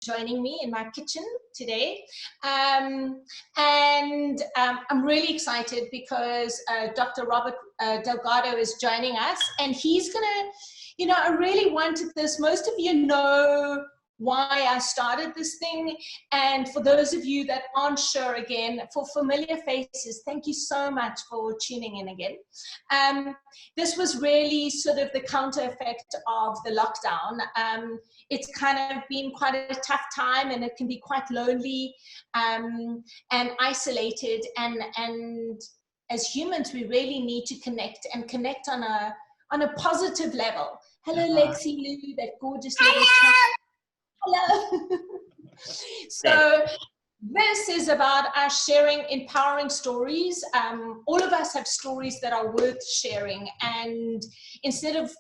joining me in my kitchen today. I'm really excited because Dr. Robert Delgado is joining us, and he's gonna, I really wanted this. Most of you know why I started this thing. And for those of you that aren't sure, again, for familiar faces, thank you so much for tuning in again. This was really sort of the counter effect of the lockdown. It's kind of been quite a tough time, and it can be quite lonely and isolated. And as humans, we really need to connect on a positive level. Hello, Lexi Lou, that gorgeous little child. Hello. So this is about us sharing empowering stories. All of us have stories that are worth sharing, and instead of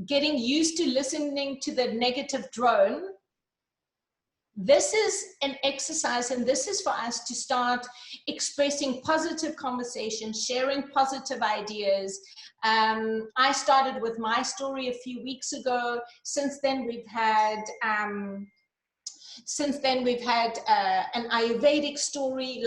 getting used to listening to the negative drone, this is an exercise, and this is for us to start expressing positive conversation, sharing positive ideas. I started with my story a few weeks ago. Since then, we've had an Ayurvedic story.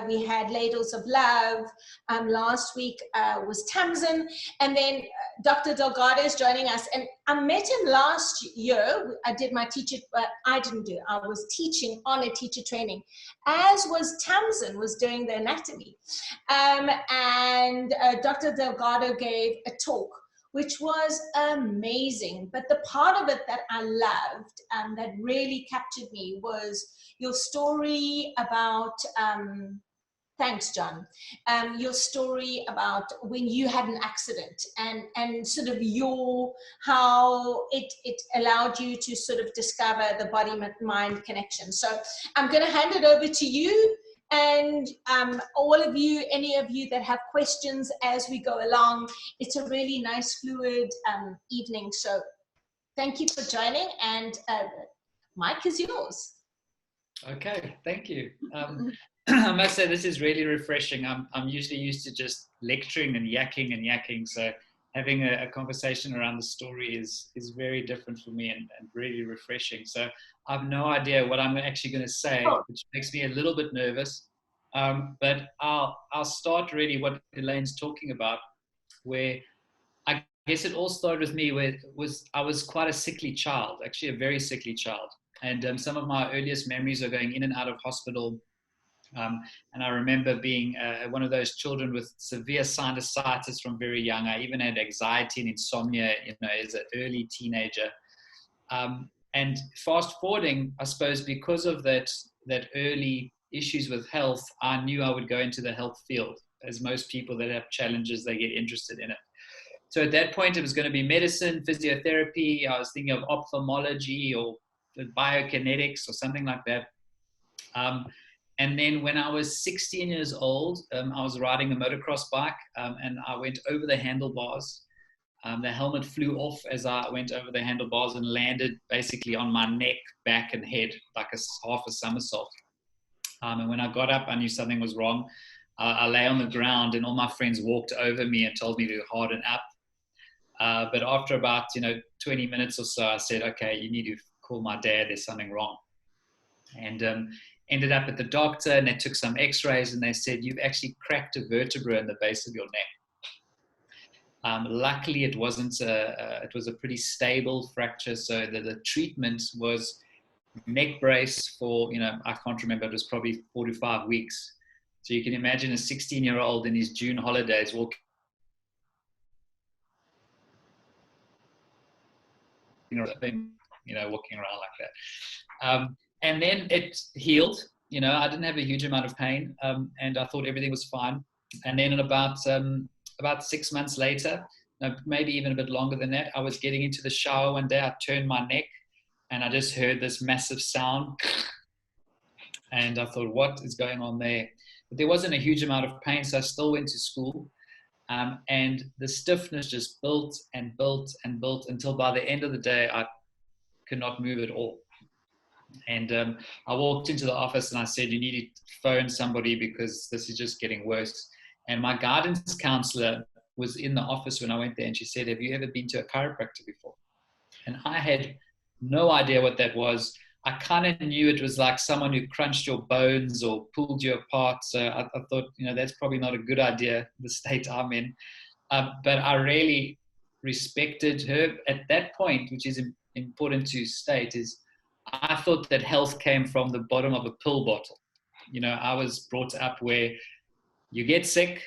We had Ladles of Love. Last week was Tamsin. And then Dr. Delgado is joining us. And I met him last year. I did my teacher, I was teaching on a teacher training, as was Tamsin, was doing the anatomy. And Dr. Delgado gave a talk, which was amazing. But the part of it that I loved, that really captured me, was your story about, thanks, John, your story about when you had an accident, and sort of how it allowed you to sort of discover the body-mind connection. So I'm gonna hand it over to you. And all of you, any of you that have questions as we go along, it's a really nice, fluid evening. So thank you for joining, and Mike is yours. Okay, thank you. I must say this is really refreshing. I'm usually used to just lecturing and yakking. So having a conversation around the story is very different for me, and really refreshing. So I have no idea what I'm actually going to say, which makes me a little bit nervous. But I'll start really what Elaine's talking about, where I guess it all started with me, where I was quite a sickly child, actually a very sickly child. And some of my earliest memories are going in and out of hospital. And I remember being one of those children with severe sinusitis from very young. I even had anxiety and insomnia, as an early teenager. And fast forwarding, I suppose, because of that early issues with health, I knew I would go into the health field. As most people that have challenges, they get interested in it. So at that point, it was going to be medicine, physiotherapy. I was thinking of ophthalmology or biokinetics or something like that. And then when I was 16 years old, I was riding a motocross bike, and I went over the handlebars. The helmet flew off as I went over the handlebars and landed basically on my neck, back, and head, like half a somersault. And when I got up, I knew something was wrong. I lay on the ground, and all my friends walked over me and told me to harden up. But after about 20 minutes or so, I said, okay, you need to call my dad, there's something wrong. And ended up at the doctor, and they took some x-rays, and they said, you've actually cracked a vertebra in the base of your neck. Luckily, it wasn't. It was a pretty stable fracture, so the treatment was neck brace for, I can't remember, it was probably 4 to 5 weeks. So you can imagine a 16-year-old in his June holidays walking around like that. And then it healed. I didn't have a huge amount of pain, and I thought everything was fine. And then in about 6 months later, maybe even a bit longer than that, I was getting into the shower one day. I turned my neck, and I just heard this massive sound. And I thought, what is going on there? But there wasn't a huge amount of pain, so I still went to school. And the stiffness just built and built and built until by the end of the day, I could not move at all. And I walked into the office and I said, you need to phone somebody because this is just getting worse. And my guidance counselor was in the office when I went there, and she said, have you ever been to a chiropractor before? And I had no idea what that was. I kind of knew it was like someone who crunched your bones or pulled you apart. So I thought, that's probably not a good idea, the state I'm in. But I really respected her at that point, which is important to state, is I thought that health came from the bottom of a pill bottle. I was brought up where you get sick,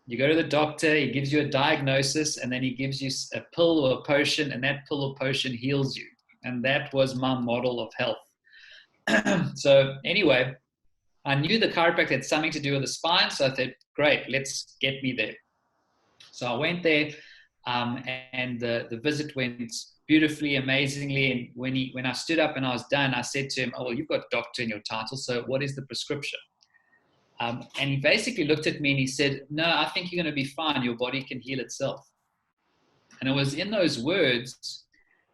you go to the doctor, he gives you a diagnosis, and then he gives you a pill or a potion, and that pill or potion heals you. And that was my model of health. So anyway, I knew the chiropractor had something to do with the spine, so I thought, great, let's get me there. So I went there, and the visit went beautifully, amazingly. And when I stood up and I was done, I said to him, "Oh, well, you've got doctor in your title, so what is the prescription?" And he basically looked at me and he said, "No, I think you're going to be fine. Your body can heal itself." And it was in those words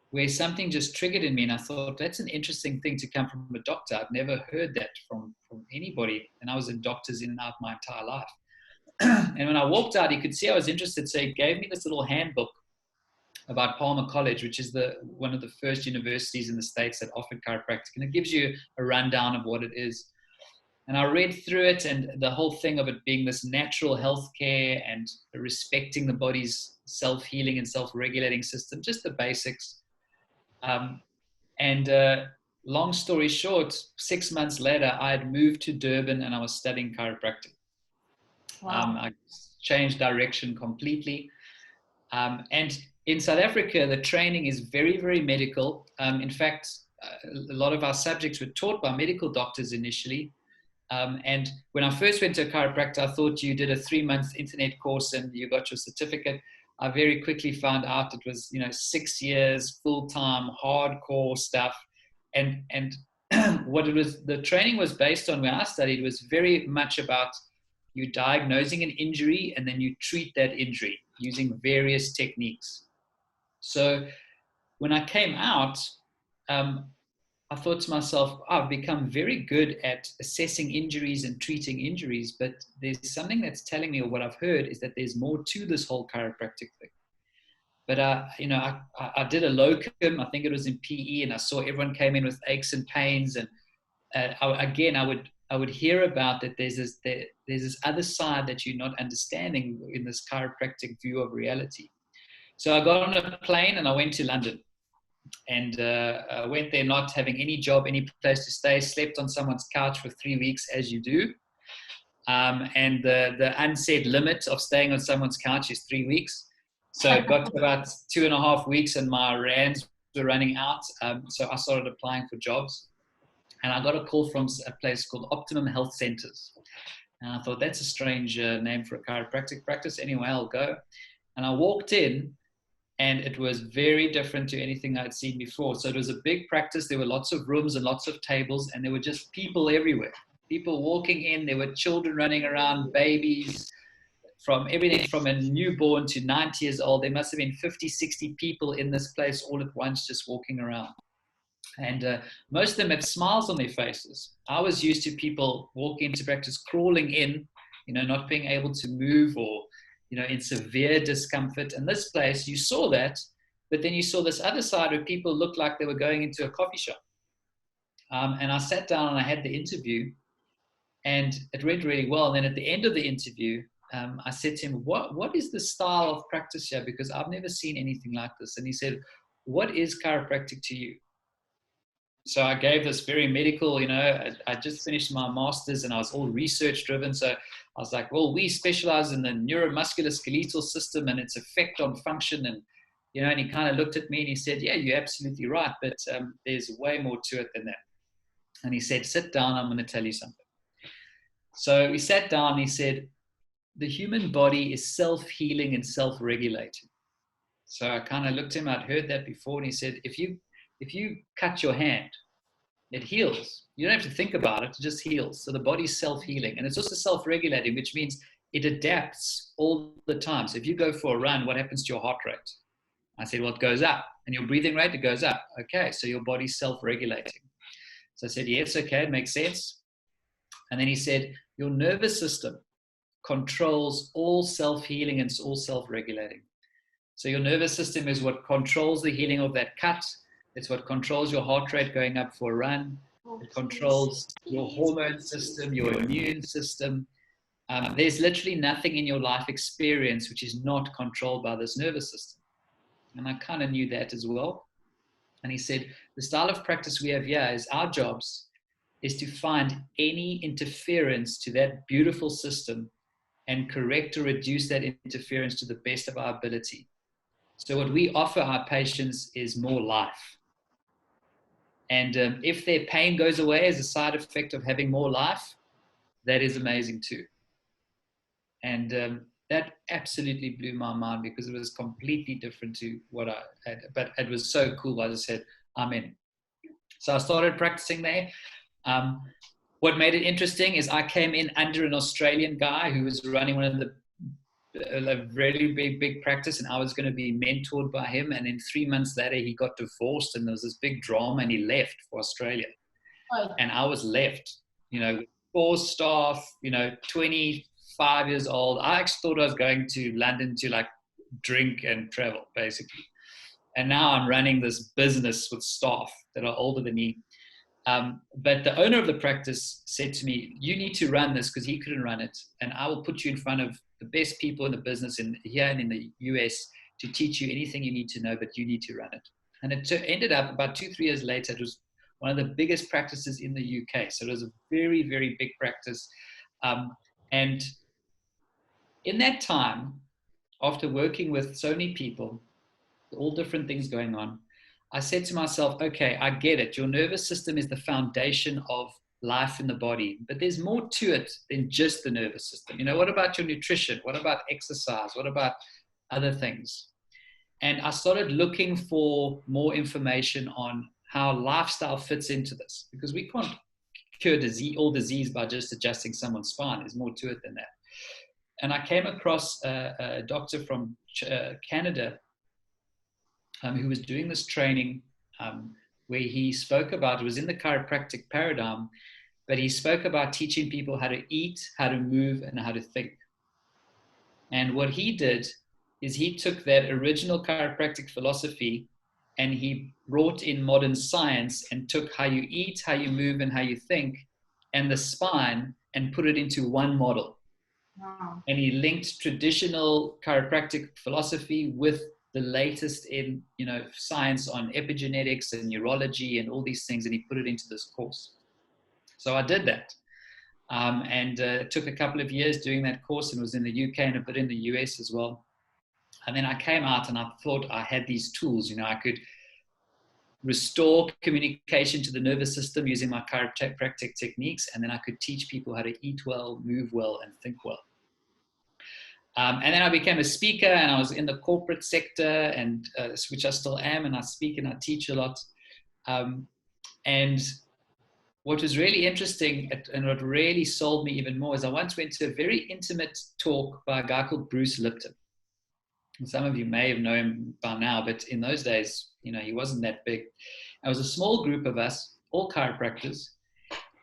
where something just triggered in me, and I thought, that's an interesting thing to come from a doctor. I've never heard that from anybody, and I was in doctors in and out my entire life. And when I walked out, he could see I was interested, so he gave me this little handbook about Palmer College, which is one of the first universities in the States that offered chiropractic, and it gives you a rundown of what it is. And I read through it, and the whole thing of it being this natural healthcare and respecting the body's self-healing and self-regulating system, just the basics. Long story short, 6 months later, I had moved to Durban and I was studying chiropractic. Wow. I changed direction completely. And in South Africa, the training is very, very medical. In fact, a lot of our subjects were taught by medical doctors initially. And when I first went to a chiropractor, I thought you did a 3-month internet course and you got your certificate. I very quickly found out it was, 6 years, full-time, hardcore stuff. And what the training was based on when I studied was very much about you diagnosing an injury and then you treat that injury using various techniques. So when I came out, I thought to myself, I've become very good at assessing injuries and treating injuries, but there's something that's telling me, or what I've heard is that there's more to this whole chiropractic thing. But I did a locum, I think it was in PE, and I saw everyone came in with aches and pains, and I would hear about that there's this other side that you're not understanding in this chiropractic view of reality. So I got on a plane and I went to London. And I went there not having any job, any place to stay, slept on someone's couch for 3 weeks, as you do. And the unsaid limit of staying on someone's couch is 3 weeks. So it got to about 2.5 weeks and my rands were running out. So I started applying for jobs. And I got a call from a place called Optimum Health Centers. And I thought, that's a strange name for a chiropractic practice. Anyway, I'll go. And I walked in. And it was very different to anything I'd seen before. So it was a big practice. There were lots of rooms and lots of tables, and there were just people everywhere. People walking in, there were children running around, babies, from everything from a newborn to 90 years old. There must have been 50, 60 people in this place all at once just walking around. And most of them had smiles on their faces. I was used to people walking into practice, crawling in, not being able to move or in severe discomfort. And this place, you saw that, but then you saw this other side where people looked like they were going into a coffee shop. And I sat down and I had the interview, and it went really well. And then at the end of the interview, I said to him, what is the style of practice here? Because I've never seen anything like this. And he said, what is chiropractic to you? So I gave this very medical, I just finished my master's and I was all research driven. So I was like, well, we specialize in the neuromuscular skeletal system and its effect on function. And, and he kind of looked at me and he said, yeah, you're absolutely right. But there's way more to it than that. And he said, sit down, I'm going to tell you something. So we sat down and he said, the human body is self-healing and self-regulating. So I kind of looked at him, I'd heard that before. And he said, if you cut your hand, it heals. You don't have to think about it, it just heals. So the body's self-healing. And it's also self-regulating, which means it adapts all the time. So if you go for a run, what happens to your heart rate? I said, well, it goes up. And your breathing rate, it goes up. Okay, so your body's self-regulating. So I said, yes, okay, it makes sense. And then he said, your nervous system controls all self-healing and all self-regulating. So your nervous system is what controls the healing of that cut. It's what controls your heart rate going up for a run. Oh, It please, controls your please, hormone please, system, your immune system. There's literally nothing in your life experience which is not controlled by this nervous system. And I kind of knew that as well. And he said, the style of practice we have here is our jobs is to find any interference to that beautiful system and correct or reduce that interference to the best of our ability. So what we offer our patients is more life. And if their pain goes away as a side effect of having more life, that is amazing too. And that absolutely blew my mind because it was completely different to what I had. But it was so cool. I just said, I'm in. So I started practicing there. What made it interesting is I came in under an Australian guy who was running one of a really big practice, and I was going to be mentored by him. And then 3 months later, he got divorced, and there was this big drama, and he left for Australia. And I was left, with 4 staff, 25 years old. I actually thought I was going to London to like drink and travel, basically. And now I'm running this business with staff that are older than me. But the owner of the practice said to me, you need to run this, because he couldn't run it. And I will put you in front of the best people in the business here and in the US to teach you anything you need to know, but you need to run it. And it ended up about 2-3 years later, it was one of the biggest practices in the UK. So it was a very, very big practice. And in that time, after working with so many people, all different things going on, I said to myself, okay, I get it. Your nervous system is the foundation of life in the body, but there's more to it than just the nervous system. What about your nutrition? What about exercise? What about other things? And I started looking for more information on how lifestyle fits into this, because we can't cure all disease by just adjusting someone's spine. There's more to it than that. And I came across a doctor from Canada who was doing this training where he spoke about, it was in the chiropractic paradigm, but he spoke about teaching people how to eat, how to move, and how to think. And what he did is he took that original chiropractic philosophy and he brought in modern science and took how you eat, how you move, and how you think, and the spine, and put it into one model. Wow. And he linked traditional chiropractic philosophy with the latest in science on epigenetics and neurology and all these things, and he put it into this course. So I did that, and it took a couple of years doing that course, and was in the UK and a bit in the US as well. And then I came out and I thought I had these tools. I could restore communication to the nervous system using my chiropractic techniques, and then I could teach people how to eat well, move well, and think well. And then I became a speaker, and I was in the corporate sector, and which I still am, and I speak and I teach a lot. And what was really interesting and what really sold me even more is I once went to a very intimate talk by a guy called Bruce Lipton. And some of you may have known him by now, but in those days, he wasn't that big. It was a small group of us, all chiropractors,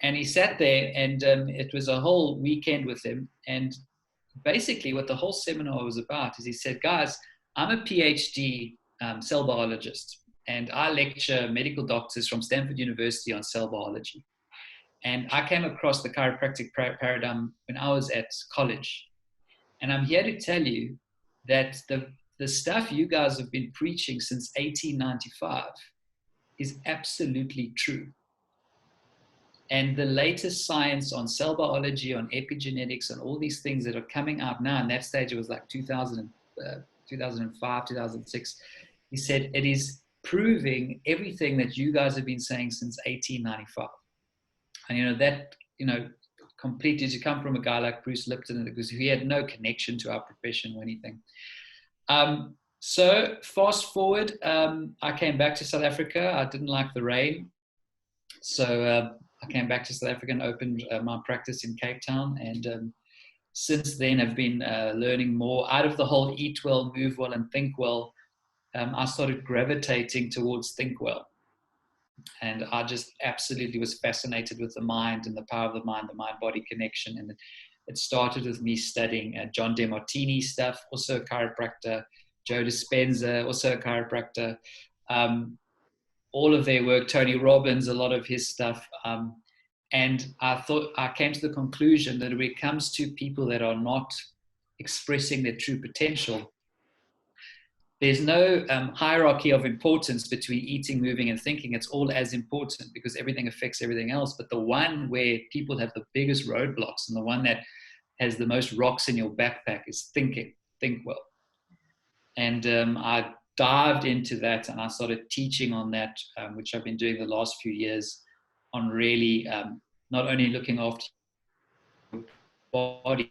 and he sat there, and it was a whole weekend with him. And basically what the whole seminar was about is he said, guys, I'm a PhD cell biologist, and I lecture medical doctors from Stanford University on cell biology. And I came across the chiropractic paradigm when I was at college. And I'm here to tell you that the stuff you guys have been preaching since 1895 is absolutely true. And the latest science on cell biology, on epigenetics, and all these things that are coming out now, and that stage it was like 2005, 2006, he said it is proving everything that you guys have been saying since 1895. And that completely to come from a guy like Bruce Lipton, because he had no connection to our profession or anything. So fast forward, I came back to South Africa. I didn't like the rain. So I came back to South Africa and opened my practice in Cape Town. And since then, I've been learning more out of the whole eat well, move well, and think well. I started gravitating towards think well. And I just absolutely was fascinated with the mind and the power of the mind-body connection. And it started with me studying John DeMartini stuff, also a chiropractor, Joe Dispenza, also a chiropractor. all of their work, Tony Robbins, a lot of his stuff. And I came to the conclusion that when it comes to people that are not expressing their true potential, there's no hierarchy of importance between eating, moving, and thinking. It's all as important because everything affects everything else. But the one where people have the biggest roadblocks and the one that has the most rocks in your backpack is thinking. Think well. And I dived into that and I started teaching on that, which I've been doing the last few years, on really not only looking after your body,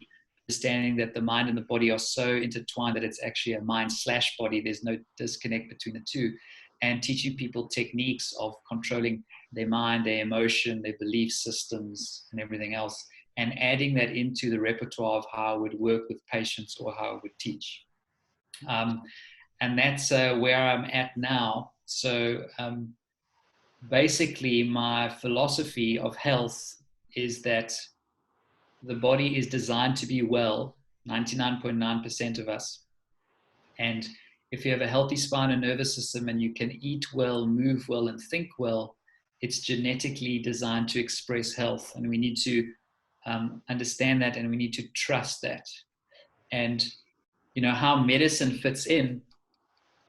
understanding that the mind and the body are so intertwined that it's actually a mind/body. There's no disconnect between the two. And teaching people techniques of controlling their mind, their emotion, their belief systems, and everything else, and adding that into the repertoire of how I would work with patients or how I would teach. And that's where I'm at now. So basically, my philosophy of health is that the body is designed to be well, 99.9% of us. And if you have a healthy spine and nervous system and you can eat well, move well, and think well, it's genetically designed to express health. And we need to understand that, and we need to trust that. And you know how medicine fits in,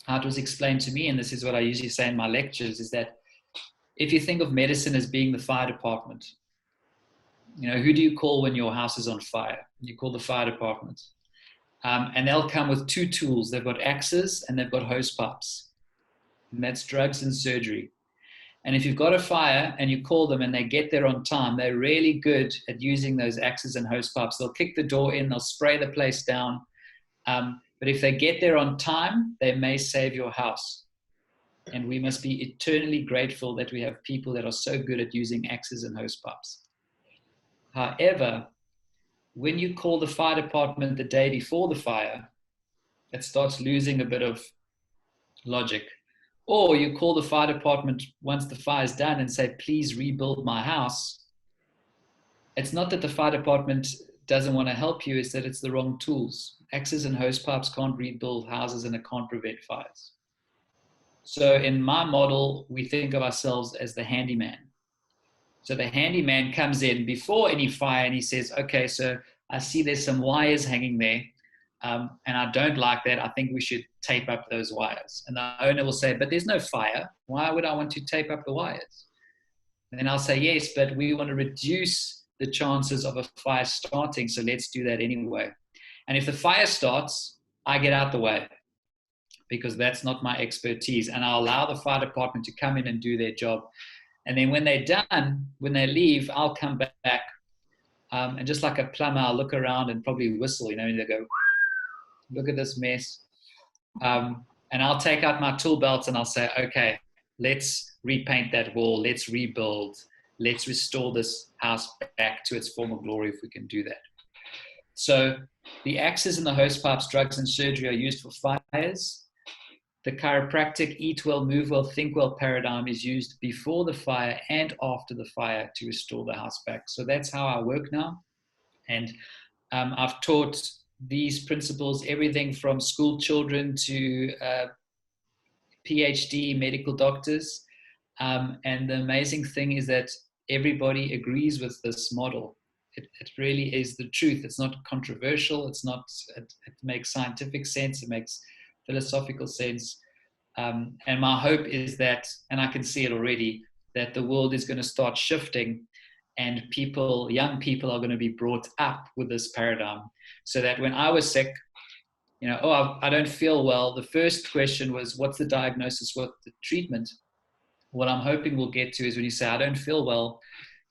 how it was explained to me, and this is what I usually say in my lectures, is that if you think of medicine as being the fire department, you know, who do you call when your house is on fire? You call the fire department. And they'll come with two tools. They've got axes and they've got hose pipes. And that's drugs and surgery. And if you've got a fire and you call them and they get there on time, they're really good at using those axes and hose pipes. They'll kick the door in, they'll spray the place down. But if they get there on time, they may save your house. And we must be eternally grateful that we have people that are so good at using axes and hose pipes. However, when you call the fire department the day before the fire, it starts losing a bit of logic. Or you call the fire department once the fire's done and say, please rebuild my house. It's not that the fire department doesn't want to help you, it's that it's the wrong tools. Axes and hose pipes can't rebuild houses and it can't prevent fires. So in my model, we think of ourselves as the handyman. So the handyman comes in before any fire and he says, okay, so I see there's some wires hanging there and I don't like that. I think we should tape up those wires. And the owner will say, but there's no fire. Why would I want to tape up the wires? And then I'll say, yes, but we want to reduce the chances of a fire starting. So let's do that anyway. And if the fire starts, I get out the way because that's not my expertise. And I'll allow the fire department to come in and do their job. And then when they're done, when they leave, I'll come back. And just like a plumber, I'll look around and probably whistle, you know, and they go, look at this mess. And I'll take out my tool belt and I'll say, okay, let's repaint that wall. Let's rebuild. Let's restore this house back to its former glory if we can do that. So the axes and the hose pipes, drugs and surgery are used for fires. The chiropractic eat well, move well, think well paradigm is used before the fire and after the fire to restore the house back. So that's how I work now. And I've taught these principles, everything from school children to PhD medical doctors. And the amazing thing is that everybody agrees with this model. It really is the truth. It's not controversial. It makes scientific sense. It makes philosophical sense. And my hope is that, and I can see it already, that the world is going to start shifting and young people are going to be brought up with this paradigm so that when I was sick, you know, I don't feel well. The first question was, what's the diagnosis? What's the treatment? What I'm hoping we'll get to is when you say, I don't feel well,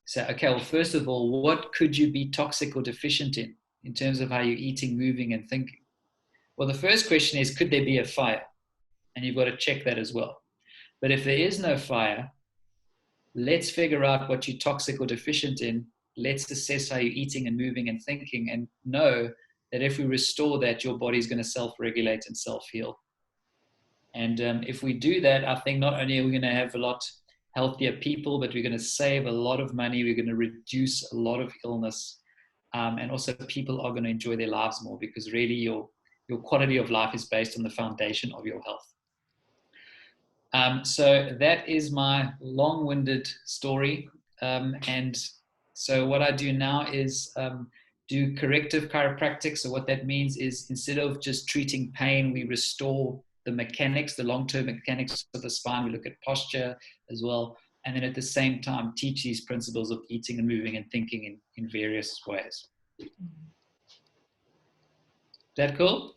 say, okay, well, first of all, what could you be toxic or deficient in terms of how you're eating, moving, and thinking? Well, the first question is, could there be a fire? And you've got to check that as well. But if there is no fire, let's figure out what you're toxic or deficient in. Let's assess how you're eating and moving and thinking and know that if we restore that, your body's going to self-regulate and self-heal. And if we do that, I think not only are we going to have a lot healthier people, but we're going to save a lot of money. We're going to reduce a lot of illness. And also people are going to enjoy their lives more because really your quality of life is based on the foundation of your health. So that is my long-winded story. And so what I do now is do corrective chiropractic. So what that means is instead of just treating pain, we restore the mechanics, the long-term mechanics of the spine. We look at posture as well. And then at the same time, teach these principles of eating and moving and thinking in various ways. Is that cool?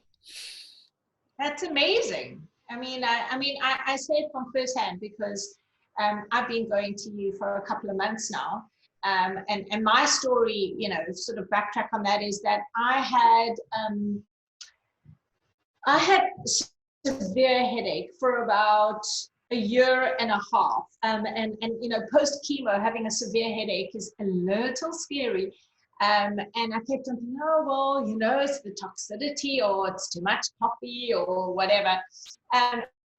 That's amazing. I say it from firsthand because I've been going to you for a couple of months now. And my story, sort of backtrack on that, is that I had severe headache for about a year and a half. And post chemo, having a severe headache is a little scary. And I kept on thinking, oh, well, it's the toxicity, or it's too much coffee, or whatever.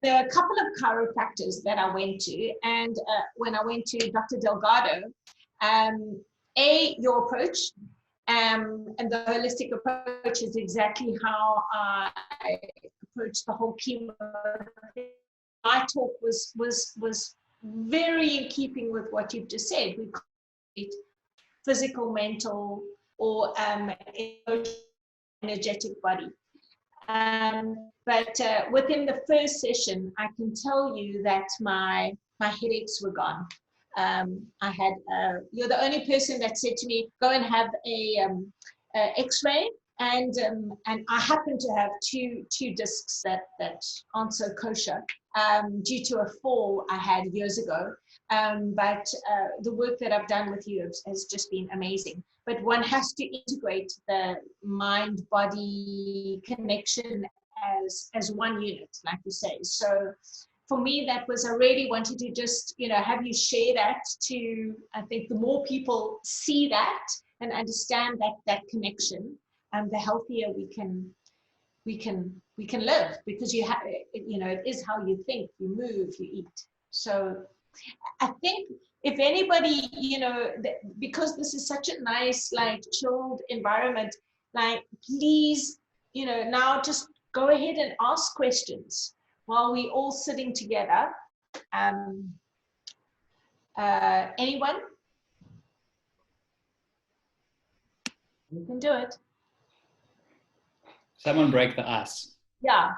There are a couple of chiropractors that I went to. And when I went to Dr. Delgado, your approach and the holistic approach is exactly how I approach the whole chemo. My talk was very in keeping with what you've just said. We call it physical, mental, or energetic body. But within the first session, I can tell you that my headaches were gone. You're the only person that said to me, go and have a X-ray, and I happen to have two discs that aren't so kosher due to a fall I had years ago. But the work that I've done with you has just been amazing. But one has to integrate the mind-body connection as one unit, like you say. So for me, that was, I really wanted to just, have you share that to, I think the more people see that and understand that connection, the healthier we can live, because it is how you think, you move, you eat. So I think if anybody, because this is such a nice, like, chilled environment, like, please, now just go ahead and ask questions while we're all sitting together. Anyone? You can do it. Someone break the ice. Yeah.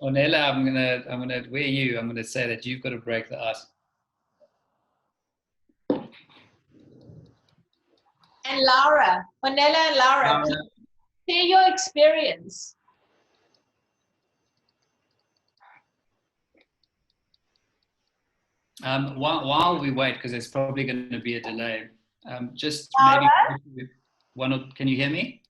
Ornella, I'm gonna say that you've got to break the ice. And Laura, Ornella and Laura, share your experience. While we wait, because there's probably going to be a delay, just Laura? maybe can you hear me?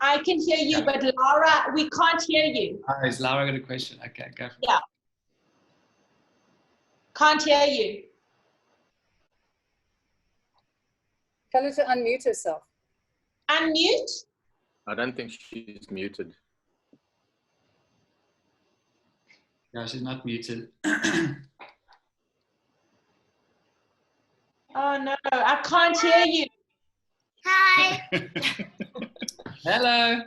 I can hear you, but Laura, we can't hear you. Oh, is Laura got a question? Okay, go for it. Yeah. Can't hear you. Tell her to unmute herself. Unmute? I don't think she's muted. No, she's not muted. Oh no, I can't hear you. Hi. Hello.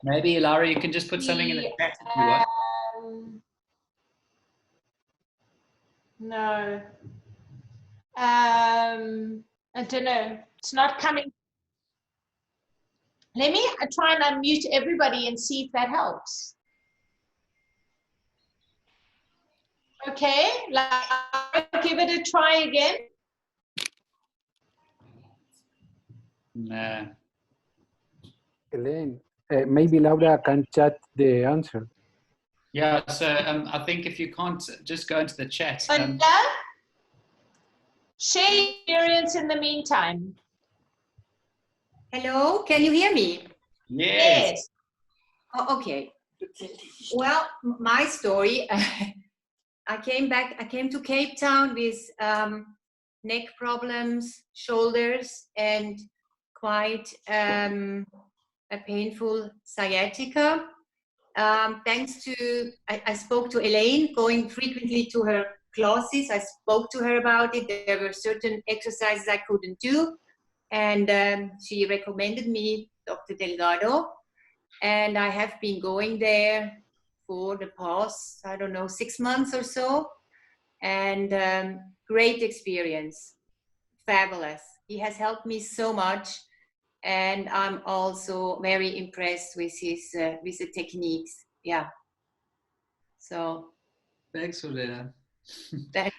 Maybe Laura, you can just put something in the chat if you want. No. I don't know. It's not coming. Let me try and unmute everybody and see if that helps. Okay, give it a try again. Nah. Elaine, maybe Laura can chat the answer. Yeah, so I think if you can't, just go into the chat. Share your experience in the meantime. Hello, can you hear me? Yes. Oh, okay. Well, my story, I came to Cape Town with neck problems, shoulders, and quite a painful sciatica. Thanks to, I spoke to Elaine, going frequently to her classes. I spoke to her about it. There were certain exercises I couldn't do. And she recommended me Dr. Delgado. And I have been going there for the past, I don't know, 6 months or so. And great experience, fabulous. He has helped me so much. And I'm also very impressed with with the techniques. Yeah. So. Thanks for that. That.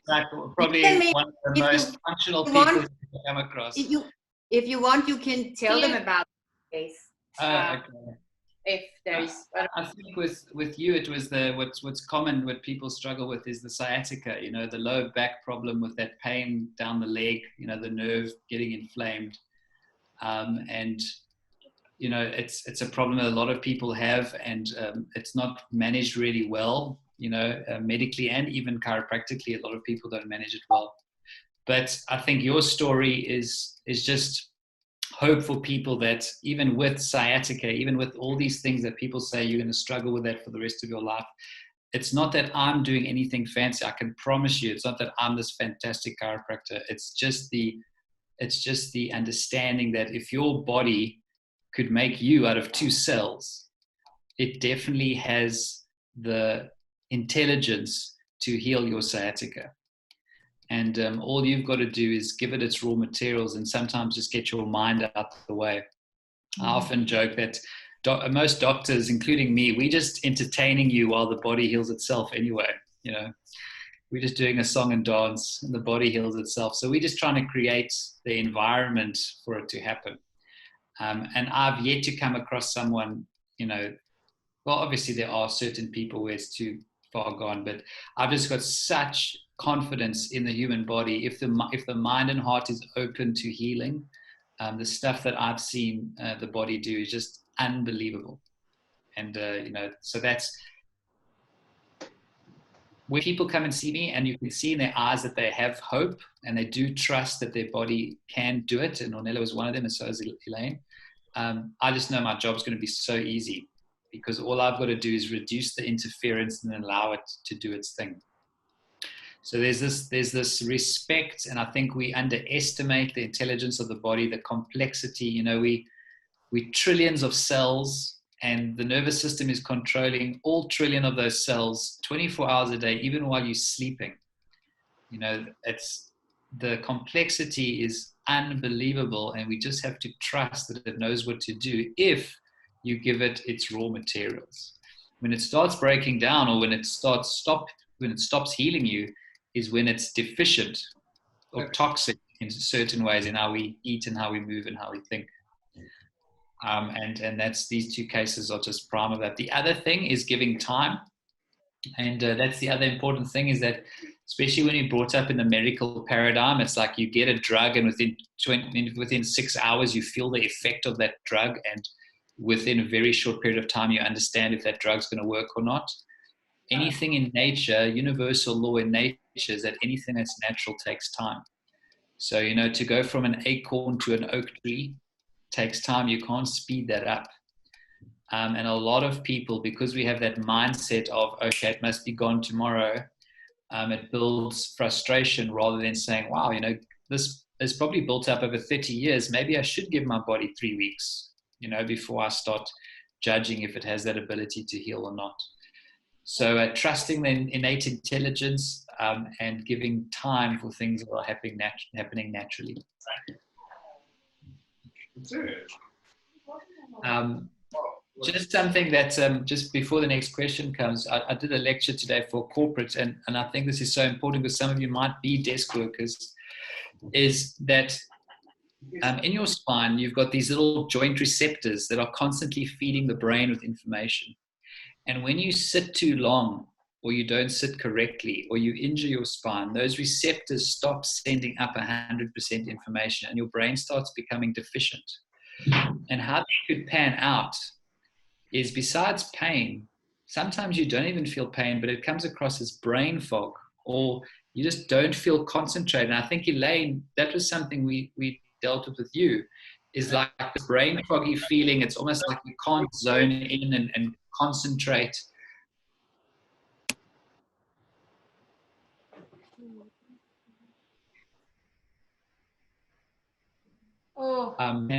Like probably one of the most functional people to come across. If you want, you can tell them about the case. Okay. If there is. I think with you, it was what's common, what people struggle with is the sciatica, you know, the low back problem with that pain down the leg, you know, the nerve getting inflamed. And, you know, it's a problem that a lot of people have, and it's not managed really well, you know, medically and even chiropractically. A lot of people don't manage it well. But I think your story is just hope for people that even with sciatica, even with all these things that people say you're going to struggle with that for the rest of your life, it's not that I'm doing anything fancy. I can promise you, it's not that I'm this fantastic chiropractor. It's just the understanding that if your body could make you out of 2 cells, it definitely has the intelligence to heal your sciatica. And all you've got to do is give it its raw materials, and sometimes just get your mind out the way. I often joke that most doctors, including me, we're just entertaining you while the body heals itself anyway. You know, we're just doing a song and dance, and the body heals itself. So we're just trying to create the environment for it to happen. And I've yet to come across someone, you know, well, obviously there are certain people where it's too far gone, but I've just got such confidence in the human body. If the mind and heart is open to healing, the stuff that I've seen the body do is just unbelievable. And you know, so that's when people come and see me, and you can see in their eyes that they have hope and they do trust that their body can do it. And Ornella was one of them, and so is Elaine. I just know my job's going to be so easy, because all I've got to do is reduce the interference and then allow it to do its thing. So there's this respect, and I think we underestimate the intelligence of the body, the complexity. You know, we trillions of cells, and the nervous system is controlling all trillion of those cells 24 hours a day, even while you're sleeping. You know, the complexity is unbelievable, and we just have to trust that it knows what to do if you give it its raw materials. When it starts breaking down, or when it stops healing you, is when it's deficient or toxic in certain ways in how we eat and how we move and how we think. And that's, these 2 cases are just prime of that. The other thing is giving time. And that's the other important thing, is that especially when you're brought up in the medical paradigm, it's like you get a drug, and within 6 hours you feel the effect of that drug, and within a very short period of time you understand if that drug's going to work or not. Anything in nature, universal law in nature is that anything that's natural takes time. So, you know, to go from an acorn to an oak tree takes time. You can't speed that up. And a lot of people, because we have that mindset of, okay, it must be gone tomorrow, it builds frustration rather than saying, wow, you know, this is probably built up over 30 years. Maybe I should give my body 3 weeks, you know, before I start judging if it has that ability to heal or not. So trusting the innate intelligence and giving time for things that are happening naturally. Just something that just before the next question comes, I did a lecture today for corporate, and I think this is so important because some of you might be desk workers, is that in your spine, you've got these little joint receptors that are constantly feeding the brain with information. And when you sit too long, or you don't sit correctly, or you injure your spine, those receptors stop sending up 100% information, and your brain starts becoming deficient. And how that could pan out is, besides pain, sometimes you don't even feel pain, but it comes across as brain fog, or you just don't feel concentrated. And I think, Elaine, that was something we dealt with you, is like this brain foggy feeling. It's almost like you can't zone in and concentrate.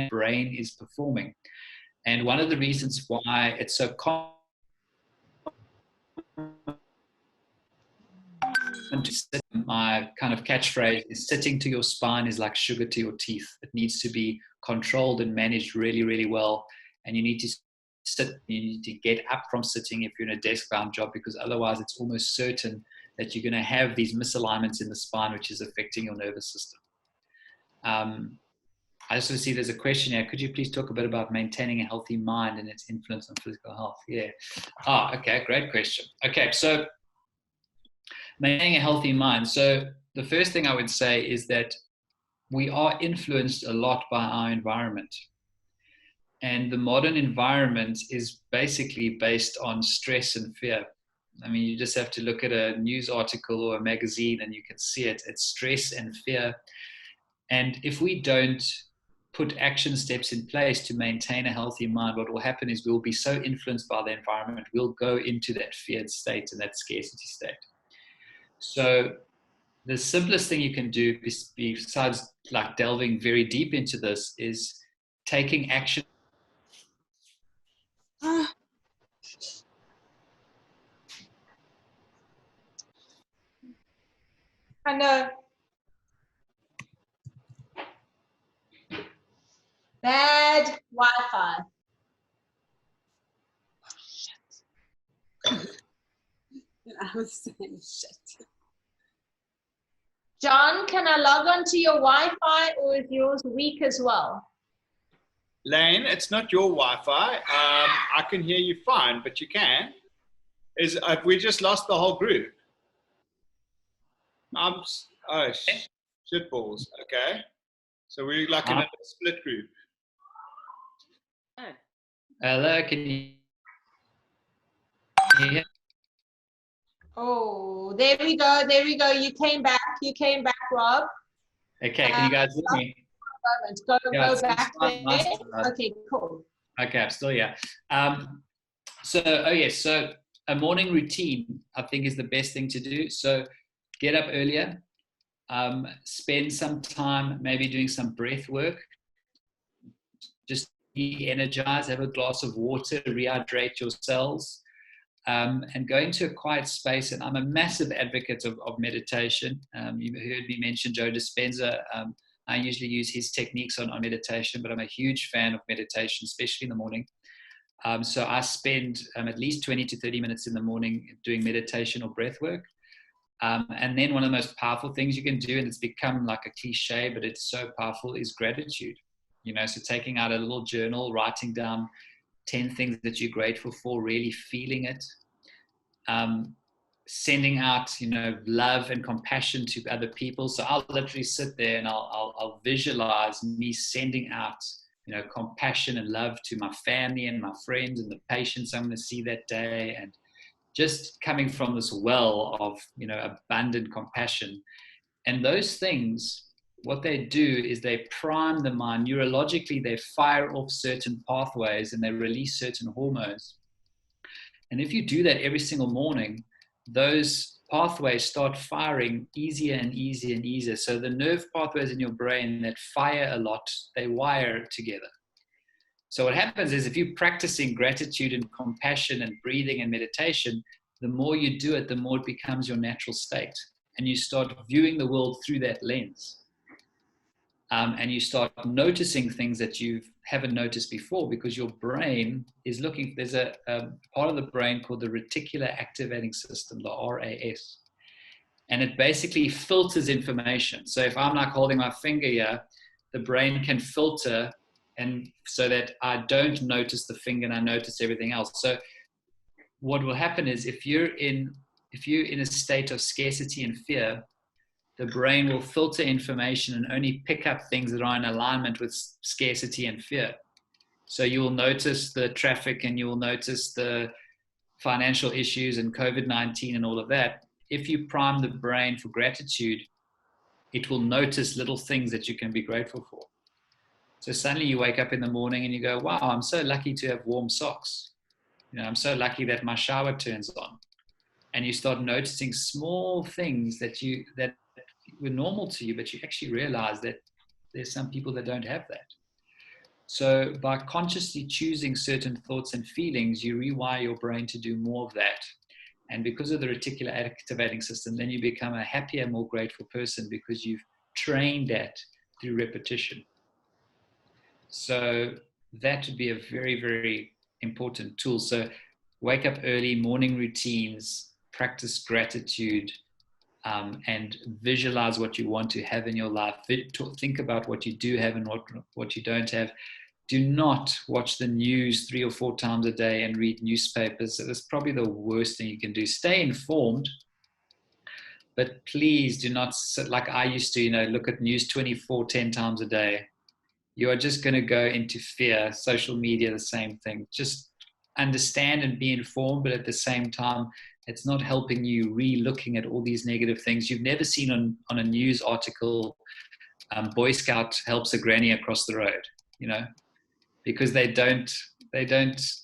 Brain is performing. And one of the reasons why it's so common to sit, my kind of catchphrase is sitting to your spine is like sugar to your teeth. It needs to be controlled and managed really, really well. And you need to sit, you need to get up from sitting if you're in a desk-bound job, because otherwise it's almost certain that you're going to have these misalignments in the spine, which is affecting your nervous system. I also see there's a question here. Could you please talk a bit about maintaining a healthy mind and its influence on physical health? Yeah. Okay, great question. Okay, so maintaining a healthy mind. So the first thing I would say is that we are influenced a lot by our environment. And the modern environment is basically based on stress and fear. I mean, you just have to look at a news article or a magazine and you can see it. It's stress and fear. And if we don't put action steps in place to maintain a healthy mind, what will happen is we'll be so influenced by the environment, we'll go into that feared state and that scarcity state. So the simplest thing you can do, besides like delving very deep into this, is taking action. I know. Bad Wi-Fi. I was saying shit. John, can I log on to your Wi-Fi, or is yours weak as well? Lane, it's not your Wi-Fi. I can hear you fine, but you can. We just lost the whole group. Shitballs. Okay. So we're like in a split group. Hello, can you hear? Oh, there we go. There we go. You came back. You came back, Rob. Okay, can you guys hear me? Go Yeah, back fine, there. Okay, cool. Okay, I'm still here. So a morning routine, I think, is the best thing to do. So get up earlier, spend some time maybe doing some breath work, just be energized, have a glass of water, rehydrate your cells, and go into a quiet space. And I'm a massive advocate of meditation. You heard me mention Joe Dispenza. I usually use his techniques on meditation, but I'm a huge fan of meditation, especially in the morning. So I spend at least 20 to 30 minutes in the morning doing meditation or breath work. And then one of the most powerful things you can do, and it's become like a cliche, but it's so powerful, is gratitude. So taking out a little journal, writing down 10 things that you're grateful for, really feeling it. Sending out, love and compassion to other people. So I'll literally sit there and I'll visualize me sending out, compassion and love to my family and my friends and the patients I'm going to see that day, and just coming from this well of, abundant compassion. And those things, what they do is they prime the mind. Neurologically, they fire off certain pathways and they release certain hormones. And if you do that every single morning, those pathways start firing easier and easier and easier. So the nerve pathways in your brain that fire a lot, they wire together. So what happens is, if you're practicing gratitude and compassion and breathing and meditation, the more you do it, the more it becomes your natural state. And you start viewing the world through that lens. And you start noticing things that you haven't noticed before, because your brain is looking. There's a part of the brain called the reticular activating system, the RAS. And it basically filters information. So if I'm like holding my finger here, the brain can filter, and so that I don't notice the finger and I notice everything else. So what will happen is, if you're in a state of scarcity and fear, the brain will filter information and only pick up things that are in alignment with scarcity and fear. So you will notice the traffic and you will notice the financial issues and COVID-19 and all of that. If you prime the brain for gratitude, it will notice little things that you can be grateful for. So suddenly you wake up in the morning and you go, wow, I'm so lucky to have warm socks. I'm so lucky that my shower turns on. And you start noticing small things that were normal to you, but you actually realize that there's some people that don't have that. So by consciously choosing certain thoughts and feelings, you rewire your brain to do more of that. And because of the reticular activating system, then you become a happier, more grateful person because you've trained that through repetition. So that would be a very, very important tool. So wake up early, morning routines, practice gratitude, and visualize what you want to have in your life. Think about what you do have and what you don't have. Do not watch the news 3 or 4 times a day and read newspapers. That's probably the worst thing you can do. Stay informed, but please do not sit like I used to, look at News 24 10 times a day. You are just going to go into fear. Social media, the same thing. Just understand and be informed, but at the same time, it's not helping you re-looking at all these negative things. You've never seen on a news article, Boy Scout helps a granny across the road, because they don't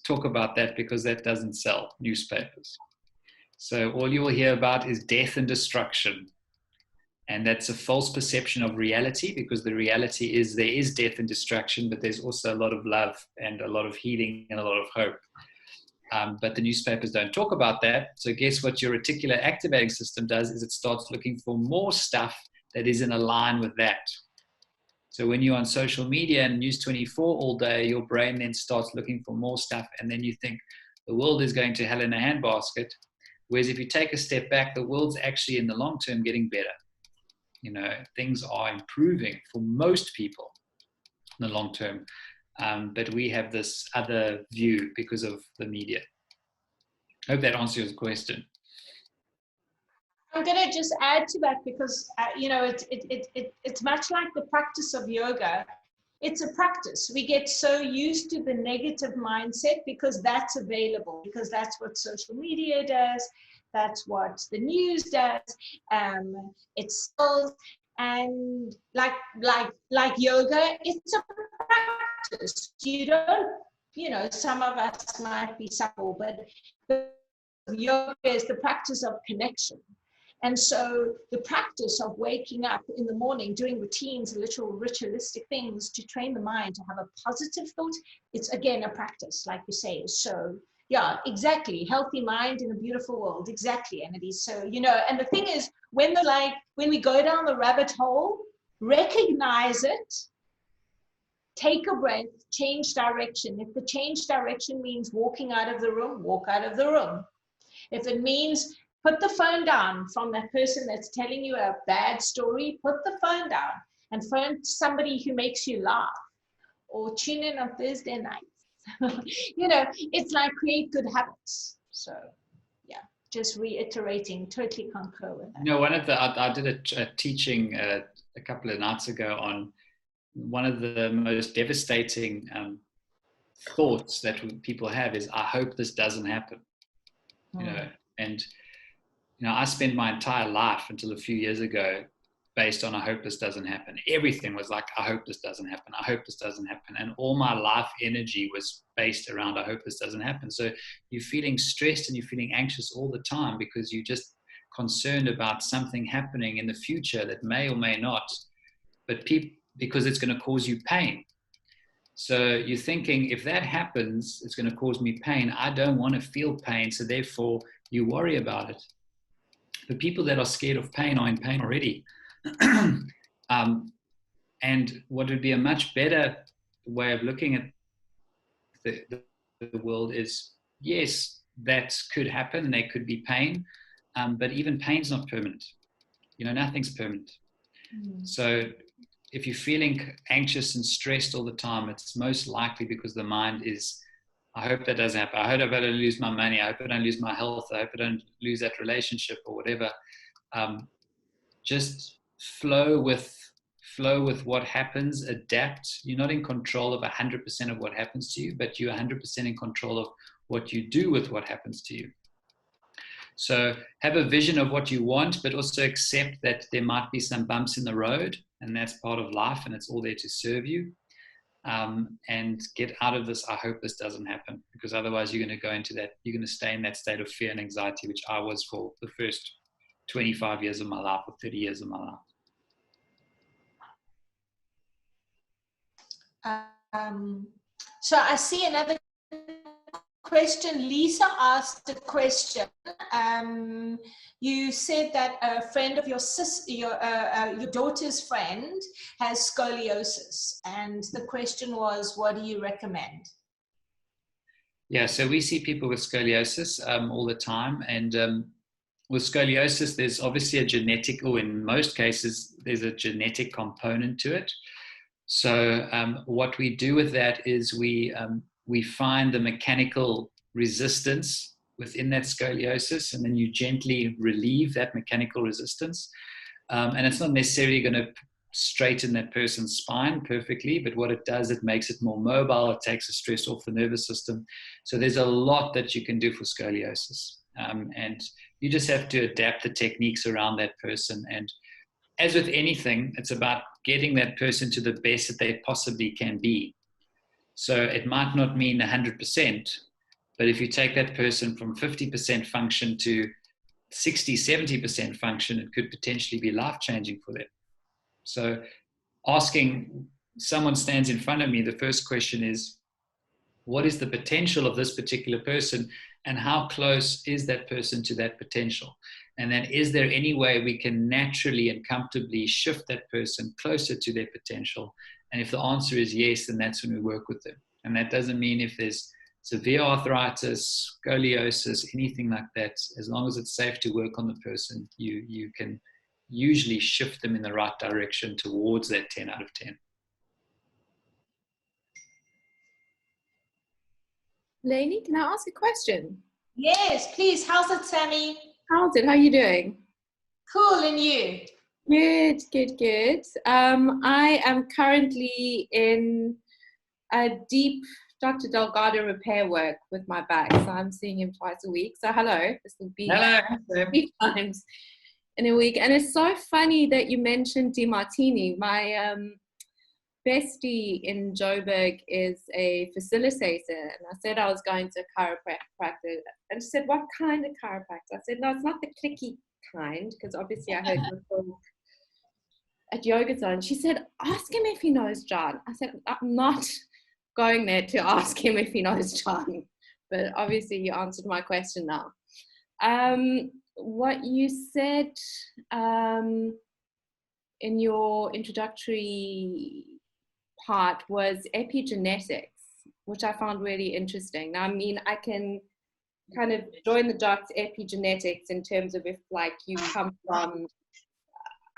talk about that because that doesn't sell newspapers. So all you will hear about is death and destruction. And that's a false perception of reality, because the reality is there is death and destruction, but there's also a lot of love and a lot of healing and a lot of hope. But the newspapers don't talk about that. So guess what your reticular activating system does is it starts looking for more stuff that is in line with that. So when you're on social media and News 24 all day, your brain then starts looking for more stuff. And then you think the world is going to hell in a handbasket. Whereas if you take a step back, the world's actually in the long term getting better. Things are improving for most people in the long term. But we have this other view because of the media. I hope that answers your question. I'm going to just add to that because, it's much like the practice of yoga. It's a practice. We get so used to the negative mindset because that's available, because that's what social media does. That's what the news does. It sells. And like yoga, it's a practice. You don't, some of us might be supple, but yoga is the practice of connection. And so the practice of waking up in the morning, doing routines, little ritualistic things to train the mind to have a positive thought, it's again a practice, like you say. So yeah, exactly. Healthy mind in a beautiful world. Exactly, Annette. So, and the thing is, when we go down the rabbit hole, recognize it, take a breath, change direction. If the change direction means walking out of the room, walk out of the room. If it means put the phone down from that person that's telling you a bad story, put the phone down and phone somebody who makes you laugh, or tune in on Thursday nights. It's like create good habits. So yeah, just reiterating, totally concur with that. I did a teaching a couple of nights ago on one of the most devastating thoughts that people have is, I hope this doesn't happen. I spent my entire life until a few years ago based on I hope this doesn't happen. Everything was like, I hope this doesn't happen. I hope this doesn't happen. And all my life energy was based around I hope this doesn't happen. So you're feeling stressed and you're feeling anxious all the time because you're just concerned about something happening in the future that may or may not, but because it's going to cause you pain. So you're thinking, if that happens, it's going to cause me pain. I don't want to feel pain. So therefore you worry about it. The people that are scared of pain are in pain already. And what would be a much better way of looking at the world is, yes, that could happen and there could be pain, but even pain's not permanent. Nothing's permanent. So if you're feeling anxious and stressed all the time, it's most likely because the mind is, I hope that doesn't happen. I hope I don't lose my money. I hope I don't lose my health. I hope I don't lose that relationship or whatever. Just flow with what happens, adapt. You're not in control of 100% of what happens to you, but you're 100% in control of what you do with what happens to you. So have a vision of what you want, but also accept that there might be some bumps in the road, and that's part of life, and it's all there to serve you. And get out of this, I hope this doesn't happen, because otherwise you're going to go into that, you're going to stay in that state of fear and anxiety, which I was for the first 25 years of my life or 30 years of my life. So I see another question. Lisa asked a question. You said that a friend of your daughter's friend has scoliosis, and the question was, what do you recommend? Yeah, so we see people with scoliosis all the time, and with scoliosis, there's obviously a genetic, or in most cases, there's a genetic component to it. So what we do with that is we find the mechanical resistance within that scoliosis, and then you gently relieve that mechanical resistance. And it's not necessarily going to straighten that person's spine perfectly, but what it does, it makes it more mobile. It takes the stress off the nervous system. So there's a lot that you can do for scoliosis. And you just have to adapt the techniques around that person. And as with anything, it's about getting that person to the best that they possibly can be. So it might not mean 100%, but if you take that person from 50% function to 60, 70% function, it could potentially be life-changing for them. So asking, someone stands in front of me, the first question is, what is the potential of this particular person, and how close is that person to that potential? And then is there any way we can naturally and comfortably shift that person closer to their potential? And if the answer is yes, then that's when we work with them. And that doesn't mean if there's severe arthritis, scoliosis, anything like that, as long as it's safe to work on the person, you can usually shift them in the right direction towards that 10 out of 10. Lainey, can I ask a question? Yes, please. How's it, Sammy? How's it? How are you doing? Cool, and you? Good, good, good. I am currently in a deep Dr. Delgado repair work with my back. So I'm seeing him twice a week. So hello, this will be 3 times in a week. And it's so funny that you mentioned DiMartini. My bestie in Joburg is a facilitator, and I said I was going to a chiropractor, and she said, what kind of chiropractor? I said, no, it's not the clicky kind, because obviously I heard you talk at Yoga Zone. She said, ask him if he knows John. I said, I'm not going there to ask him if he knows John, but obviously you answered my question now. What you said in your introductory part was epigenetics, which I found really interesting. Now, I mean, I can kind of join the dots, epigenetics, in terms of if, like, you come from,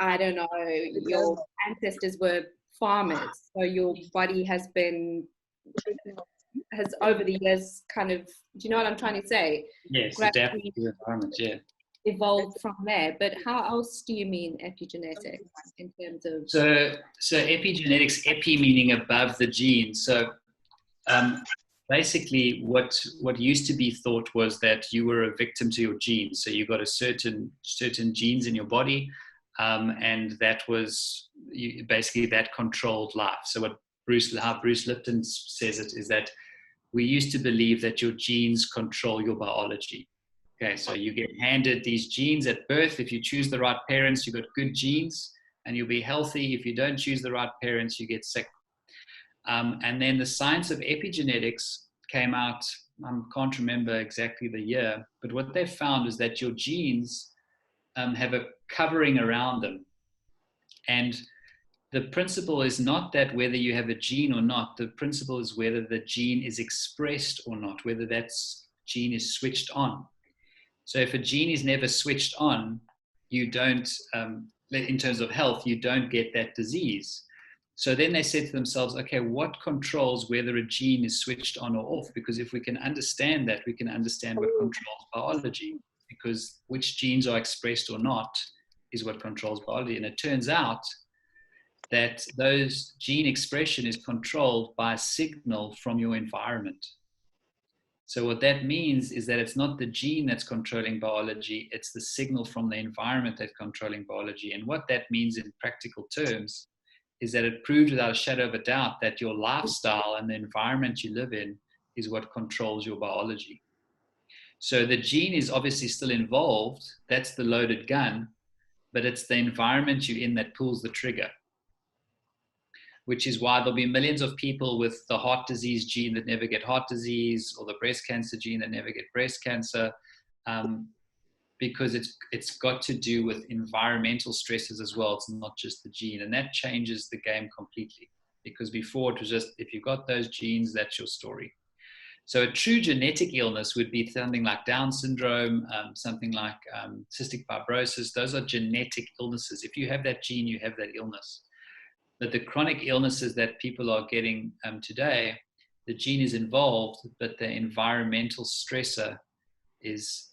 I don't know, your ancestors were farmers, so your body has over the years kind of, do you know what I'm trying to say? Yes, adapt to the environment, yeah. Evolved from there. But how else do you mean epigenetics in terms of? So epigenetics, epi meaning above the gene. So basically what used to be thought was that you were a victim to your genes. So you got a certain genes in your body, and that was basically that controlled life. So how Bruce Lipton says it is that we used to believe that your genes control your biology. Okay, so you get handed these genes at birth. If you choose the right parents, you've got good genes and you'll be healthy. If you don't choose the right parents, you get sick. And then the science of epigenetics came out, I can't remember exactly the year, but what they found is that your genes have a covering around them. And the principle is not that whether you have a gene or not, the principle is whether the gene is expressed or not, whether that gene is switched on. So if a gene is never switched on, you don't, in terms of health, you don't get that disease. So then they said to themselves, okay, what controls whether a gene is switched on or off? Because if we can understand that, we can understand what controls biology, because which genes are expressed or not is what controls biology. And it turns out that those gene expression is controlled by a signal from your environment. So what that means is that it's not the gene that's controlling biology, it's the signal from the environment that's controlling biology. And what that means in practical terms is that it proved without a shadow of a doubt that your lifestyle and the environment you live in is what controls your biology. So the gene is obviously still involved, that's the loaded gun, but it's the environment you're in that pulls the trigger. which is why there'll be millions of people with the heart disease gene that never get heart disease, or the breast cancer gene that never get breast cancer, because it's got to do with environmental stresses as well. It's not just the gene, and that changes the game completely, because before it was just, if you've got those genes, that's your story. So a true genetic illness would be something like Down syndrome, something like cystic fibrosis. Those are genetic illnesses. If you have that gene, you have that illness. But the chronic illnesses that people are getting today, the gene is involved, but the environmental stressor is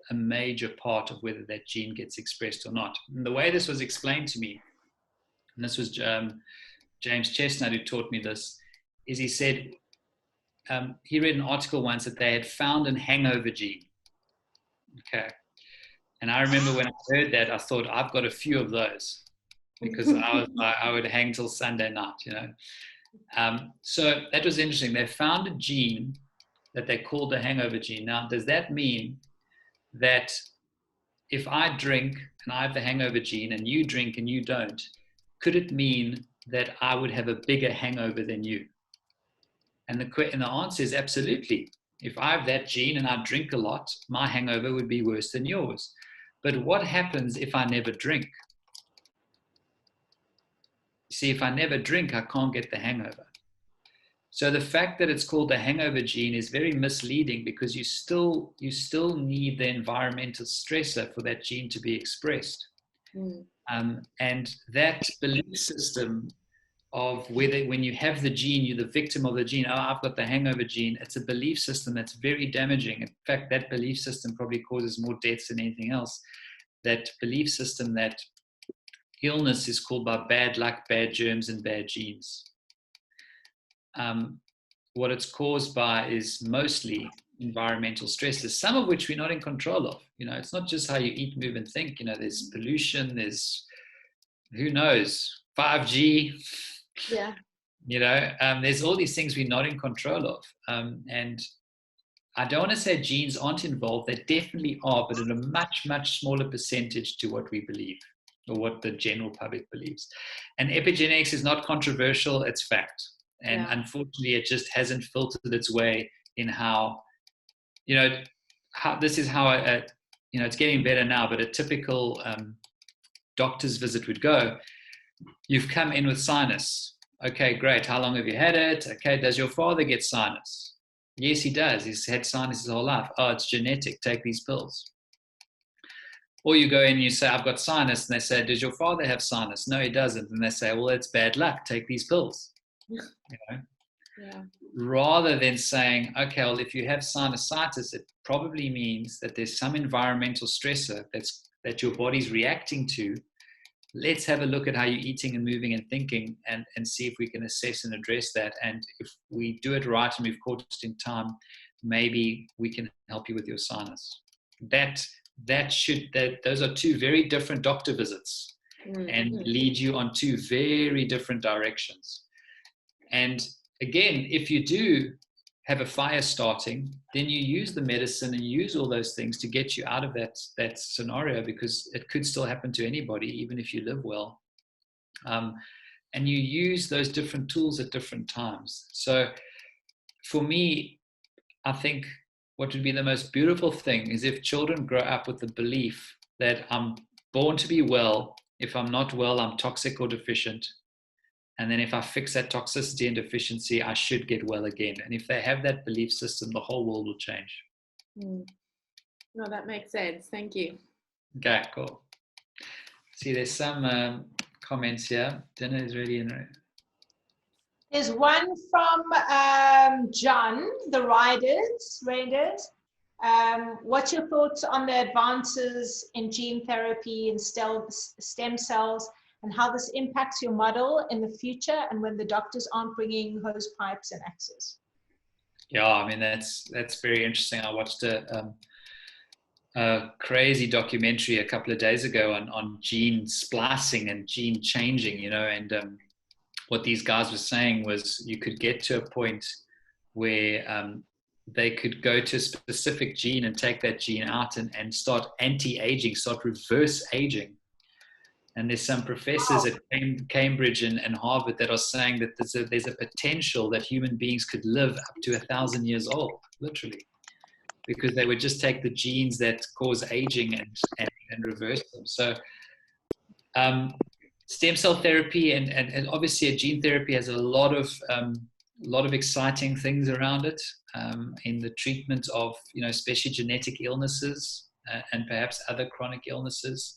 a major part of whether that gene gets expressed or not. And the way this was explained to me, and this was James Chestnut who taught me this, is he said, he read an article once that they had found an hangover gene. Okay. And I remember when I heard that, I thought, I've got a few of those, because I would hang till Sunday night, you know. So that was interesting. They found a gene that they called the hangover gene. Now, does that mean that if I drink and I have the hangover gene and you drink and you don't, could it mean that I would have a bigger hangover than you? And the answer is absolutely. If I have that gene and I drink a lot, my hangover would be worse than yours. But what happens if I never drink? See, if I never drink, I can't get the hangover. So the fact that it's called the hangover gene is very misleading, because you still need the environmental stressor for that gene to be expressed. And that belief system of whether, when you have the gene, you're the victim of the gene. Oh, I've got the hangover gene. It's a belief system that's very damaging. In fact, that belief system probably causes more deaths than anything else. That belief system that illness is called by bad luck, bad germs, and bad genes. What it's caused by is mostly environmental stresses, some of which we're not in control of. You know, it's not just how you eat, move, and think. You know, there's pollution, there's, who knows, 5G. Yeah. You know, there's all these things we're not in control of. And I don't want to say genes aren't involved. They definitely are, but at a much, much smaller percentage to what we believe, or what the general public believes. And epigenetics is not controversial, it's fact. And unfortunately, it just hasn't filtered its way in how, you know, this is how, you know, it's getting better now, but a typical doctor's visit would go. You've come in with sinus. Okay, great. How long have you had it? Okay, does your father get sinus? Yes, he does. He's had sinus his whole life. Oh, it's genetic. Take these pills. Or you go in and you say, I've got sinus. And they say, does your father have sinus? No, he doesn't. And they say, well, it's bad luck. Take these pills. You know? Yeah. Rather than saying, okay, well, if you have sinusitis, it probably means that there's some environmental stressor that your body's reacting to. Let's have a look at how you're eating and moving and thinking, and see if we can assess and address that. And if we do it right and we've caught it in time, maybe we can help you with your sinus. Those are two very different doctor visits, and lead you on two very different directions. And again, if you do have a fire starting, then you use the medicine and use all those things to get you out of that scenario, because it could still happen to anybody, even if you live well. And you use those different tools at different times. So for me, I think what would be the most beautiful thing is if children grow up with the belief that I'm born to be well. If I'm not well, I'm toxic or deficient. And then if I fix that toxicity and deficiency, I should get well again. And if they have that belief system, the whole world will change. No, that makes sense. Thank you. Okay, cool. See, there's some comments here. Dinner is ready. There's one from John, the Raiders. What's your thoughts on the advances in gene therapy and stem cells, and how this impacts your model in the future and when the doctors aren't bringing hose pipes and axes? Yeah, I mean, that's very interesting. I watched a crazy documentary a couple of days ago on gene splicing and gene changing, you know, and what these guys were saying was you could get to a point where they could go to a specific gene and take that gene out and start anti-aging, start reverse aging. And there's some professors at Cambridge and Harvard that are saying that there's a potential that human beings could live up to 1,000 years old, literally, because they would just take the genes that cause aging and reverse them. So stem cell therapy and obviously a gene therapy has a lot of exciting things around it in the treatment of, especially genetic illnesses and perhaps other chronic illnesses.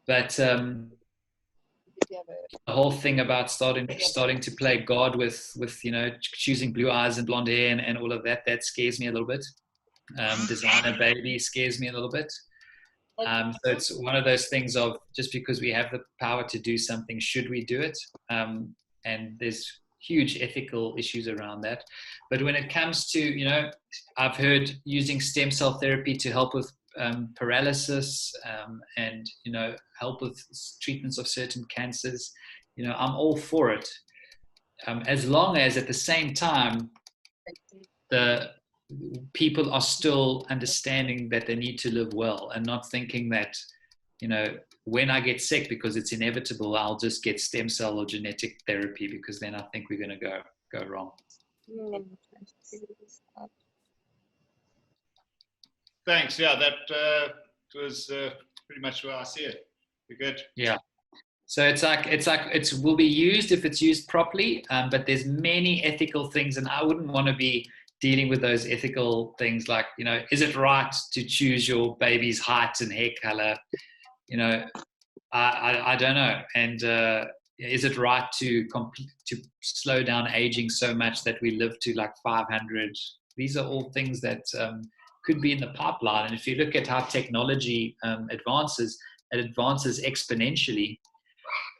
But the whole thing about starting to play God with choosing blue eyes and blonde hair and all of that scares me a little bit. Designer baby scares me a little bit. So it's one of those things of just because we have the power to do something, should we do it? And there's huge ethical issues around that. But when it comes to, I've heard using stem cell therapy to help with paralysis and help with treatments of certain cancers, I'm all for it, as long as at the same time the people are still understanding that they need to live well and not thinking that when I get sick, because it's inevitable, I'll just get stem cell or genetic therapy, because then I think we're going to go wrong. Thanks. Yeah, that was pretty much where I see it. You're good. Yeah. So it will be used if it's used properly, but there's many ethical things, and I wouldn't want to be dealing with those ethical things like, is it right to choose your baby's height and hair color? I don't know. And is it right to slow down aging so much that we live to like 500? These are all things that could be in the pipeline. And if you look at how technology advances, it advances exponentially.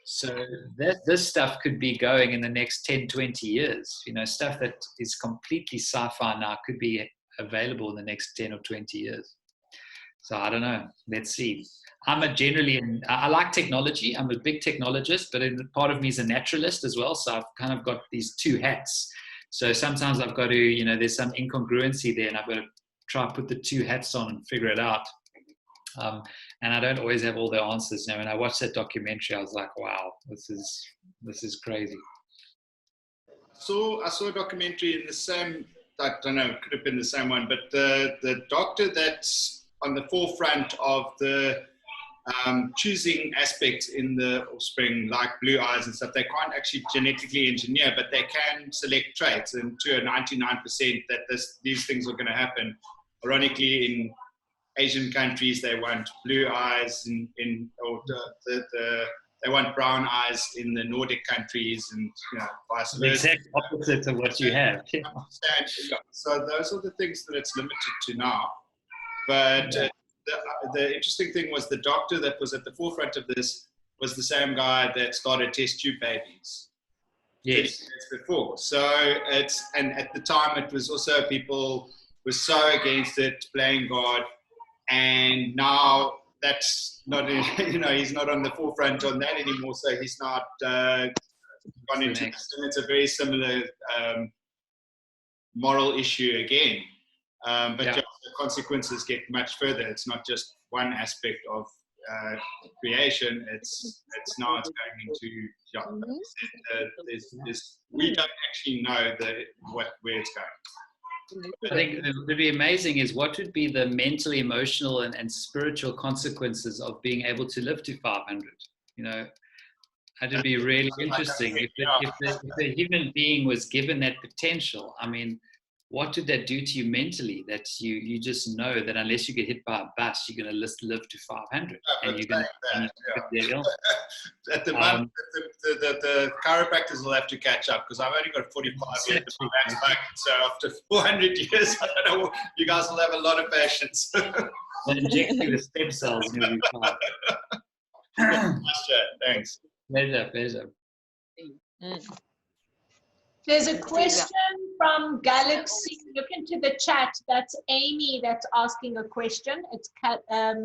So this stuff could be going in the next 10, 20 years. Stuff that is completely sci-fi now could be available in the next 10 or 20 years. So I don't know. Let's see. I like technology. I'm a big technologist, but part of me is a naturalist as well. So I've kind of got these two hats. So sometimes I've got to, there's some incongruency there, and I've got to try to put the two hats on and figure it out. And I don't always have all the answers. When I watched that documentary, I was like, wow, this is crazy. I saw a documentary in the same, I don't know, it could have been the same one, but the doctor that's on the forefront of the choosing aspects in the offspring, like blue eyes and stuff, they can't actually genetically engineer, but they can select traits, and to a 99% that these things are going to happen. Ironically, in Asian countries, they want blue eyes they want brown eyes in the Nordic countries, and vice versa. Exact opposite of what you have. So those are the things that it's limited to now. But the interesting thing was the doctor that was at the forefront of this was the same guy that started test tube babies. Yes. Before. So and at the time it was also people were so against it, playing God. And now that's not, he's not on the forefront on that anymore. So he's not gone into this. And it's a very similar moral issue again. But the consequences get much further. It's not just one aspect of creation. It's now it's going into we don't actually know where it's going. I think what would be amazing is what would be the mental, emotional, and spiritual consequences of being able to live to 500. That'd be really interesting if the human being was given that potential. I mean, what would that do to you mentally? That you just know that unless you get hit by a bus, you're going to live to 500, and you're going to. At the moment, the chiropractors will have to catch up, because I've only got 45 years of my back's back. So after 400 years, I don't know. You guys will have a lot of patience. I'll inject you with stem cells, and you'll be fine. Nice chat. Thanks. Pleasure. There's a question from Galaxy. Look into the chat. That's Amy that's asking a question.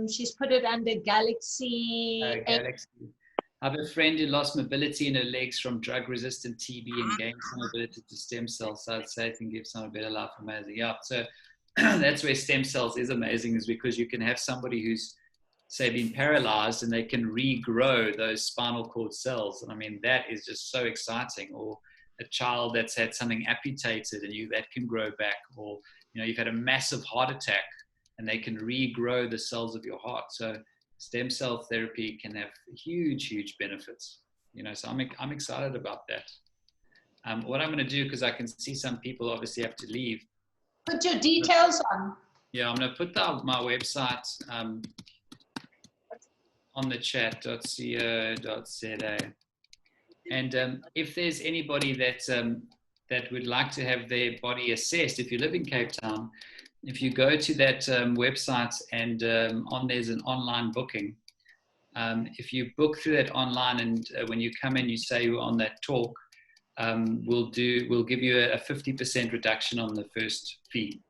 She's put it under Galaxy. Galaxy. I have a friend who lost mobility in her legs from drug-resistant TB and gained some ability to stem cells. So I'd say it can give someone a better life. Amazing. Yeah. So that's where stem cells is amazing, is because you can have somebody who's say, been paralyzed, and they can regrow those spinal cord cells. And I mean, that is just so exciting. Or a child that's had something amputated and that can grow back. Or, you know, you've had a massive heart attack and they can regrow the cells of your heart. So stem cell therapy can have huge, huge benefits. You know, so I'm excited about that. What I'm going to do, because I can see some people obviously have to leave. Put your details on. Yeah, I'm going to put my website on the chat.co.za. And if there's anybody that would like to have their body assessed, if you live in Cape Town, if you go to that website and there's an online booking. If you book through that online, and when you come in, you say you're on that talk, we'll give you a 50% reduction on the first fee.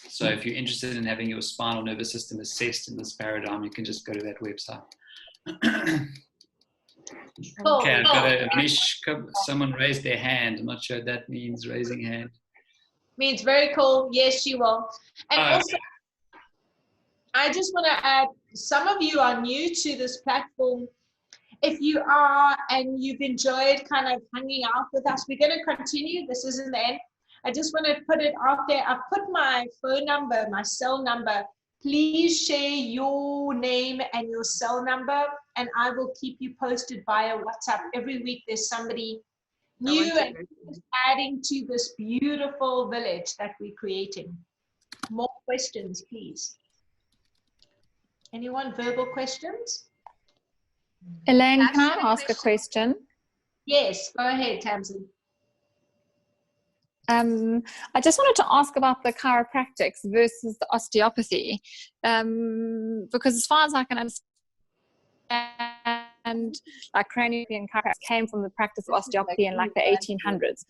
So if you're interested in having your spinal nervous system assessed in this paradigm, you can just go to that website. Okay, I've got a Mish. Someone raised their hand. I'm not sure what that means, raising hand. Means very cool. Yes, she will. And also, I just want to add, some of you are new to this platform. If you are and you've enjoyed kind of hanging out with us, we're going to continue. This isn't the end. I just want to put it out there. I've put my phone number, my cell number. Please share your name and your cell number, and I will keep you posted via WhatsApp. Every week there's somebody new and adding to this beautiful village that we're creating. More questions, please. Anyone, verbal questions? Elaine, can I ask a question? Yes, go ahead, Tamsin. I just wanted to ask about the chiropractics versus the osteopathy, because as far as I can understand, like cranial and chiropractic came from the practice of osteopathy in like the 1800s.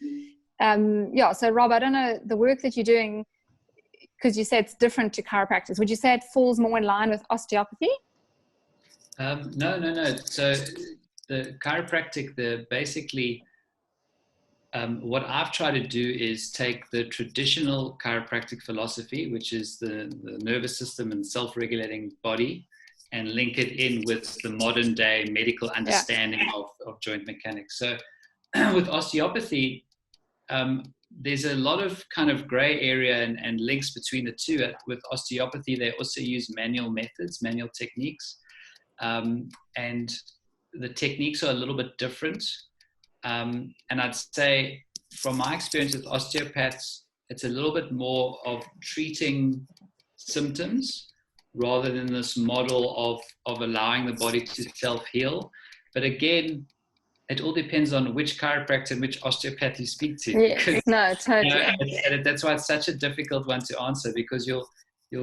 Yeah, so Rob, I don't know, the work that you're doing, because you said it's different to chiropractors, would you say it falls more in line with osteopathy? No. So the chiropractic, basically, what I've tried to do is take the traditional chiropractic philosophy, which is the nervous system and self-regulating body, and link it in with the modern day medical understanding of joint mechanics. So with osteopathy, there's a lot of kind of gray area and links between the two. With osteopathy, they also use manual methods, manual techniques. And the techniques are a little bit different. And I'd say from my experience with osteopaths, it's a little bit more of treating symptoms rather than this model of allowing the body to self-heal. But again, it all depends on which chiropractor and which osteopath you speak to. Yes, no, totally. That's why it's such a difficult one to answer, because you'll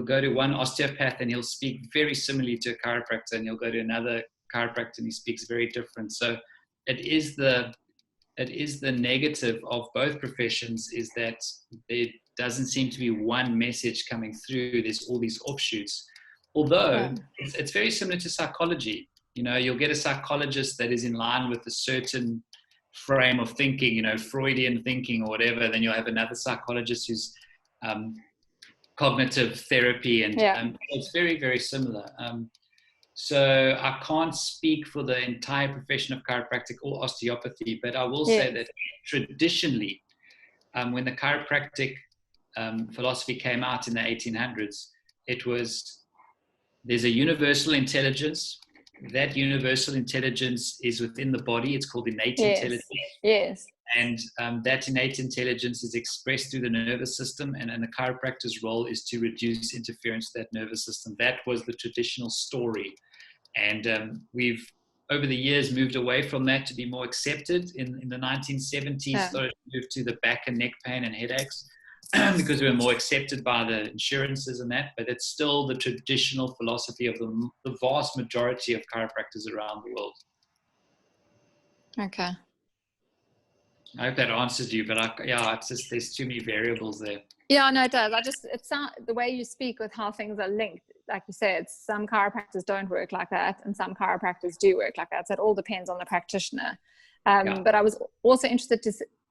go to one osteopath and he'll speak very similarly to a chiropractor, and you'll go to another chiropractor and he speaks very different. So it is the negative of both professions, is that there doesn't seem to be one message coming through. There's all these offshoots. Although it's very similar to psychology. You know, you'll get a psychologist that is in line with a certain frame of thinking, you know, Freudian thinking or whatever. Then you'll have another psychologist who's cognitive therapy, and it's very, very similar. So I can't speak for the entire profession of chiropractic or osteopathy, but I will say that traditionally, when the chiropractic philosophy came out in the 1800s, there's a universal intelligence. That universal intelligence is within the body. It's called innate intelligence. Yes. And that innate intelligence is expressed through the nervous system, and the chiropractor's role is to reduce interference to that nervous system. That was the traditional story. And we've, over the years, moved away from that to be more accepted. In the 1970s, started to move to the back and neck pain and headaches because we were more accepted by the insurances and that. But it's still the traditional philosophy of the vast majority of chiropractors around the world. Okay. I hope that answers you, but it's just, there's too many variables there. Yeah, no, it does. It sounds, the way you speak with how things are linked, like you said, some chiropractors don't work like that and some chiropractors do work like that. So it all depends on the practitioner. But I was also interested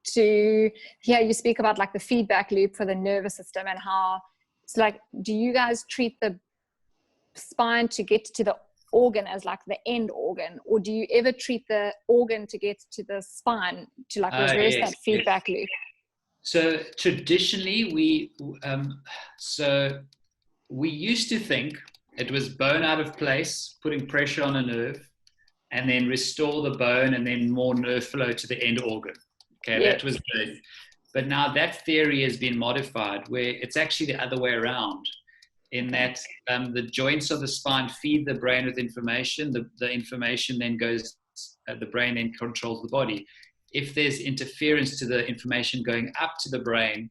to hear you speak about like the feedback loop for the nervous system and how it's like, do you guys treat the spine to get to the organ as like the end organ, or do you ever treat the organ to get to the spine to like reverse that feedback loop? So traditionally, we used to think it was bone out of place, putting pressure on a nerve, and then restore the bone, and then more nerve flow to the end organ. Okay, that was good. But now that theory has been modified, where it's actually the other way around, in that the joints of the spine feed the brain with information. The information then goes, the brain then controls the body. If there's interference to the information going up to the brain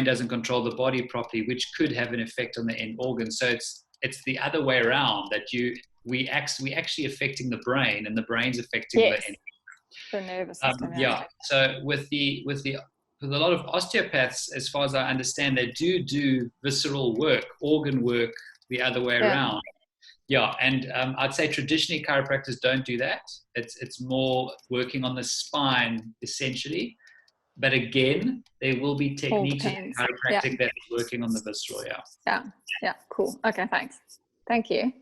doesn't control the body properly, which could have an effect on the end organ. So it's the other way around, that we actually affecting the brain, and the brain's affecting the end. The nervous system. So with a lot of osteopaths, as far as I understand, they do visceral work, organ work, the other way around. Yeah, and I'd say traditionally chiropractors don't do that. It's more working on the spine essentially. But again, there will be techniques in chiropractic that is working on the visceral. Yeah, cool. Okay, thanks. Thank you.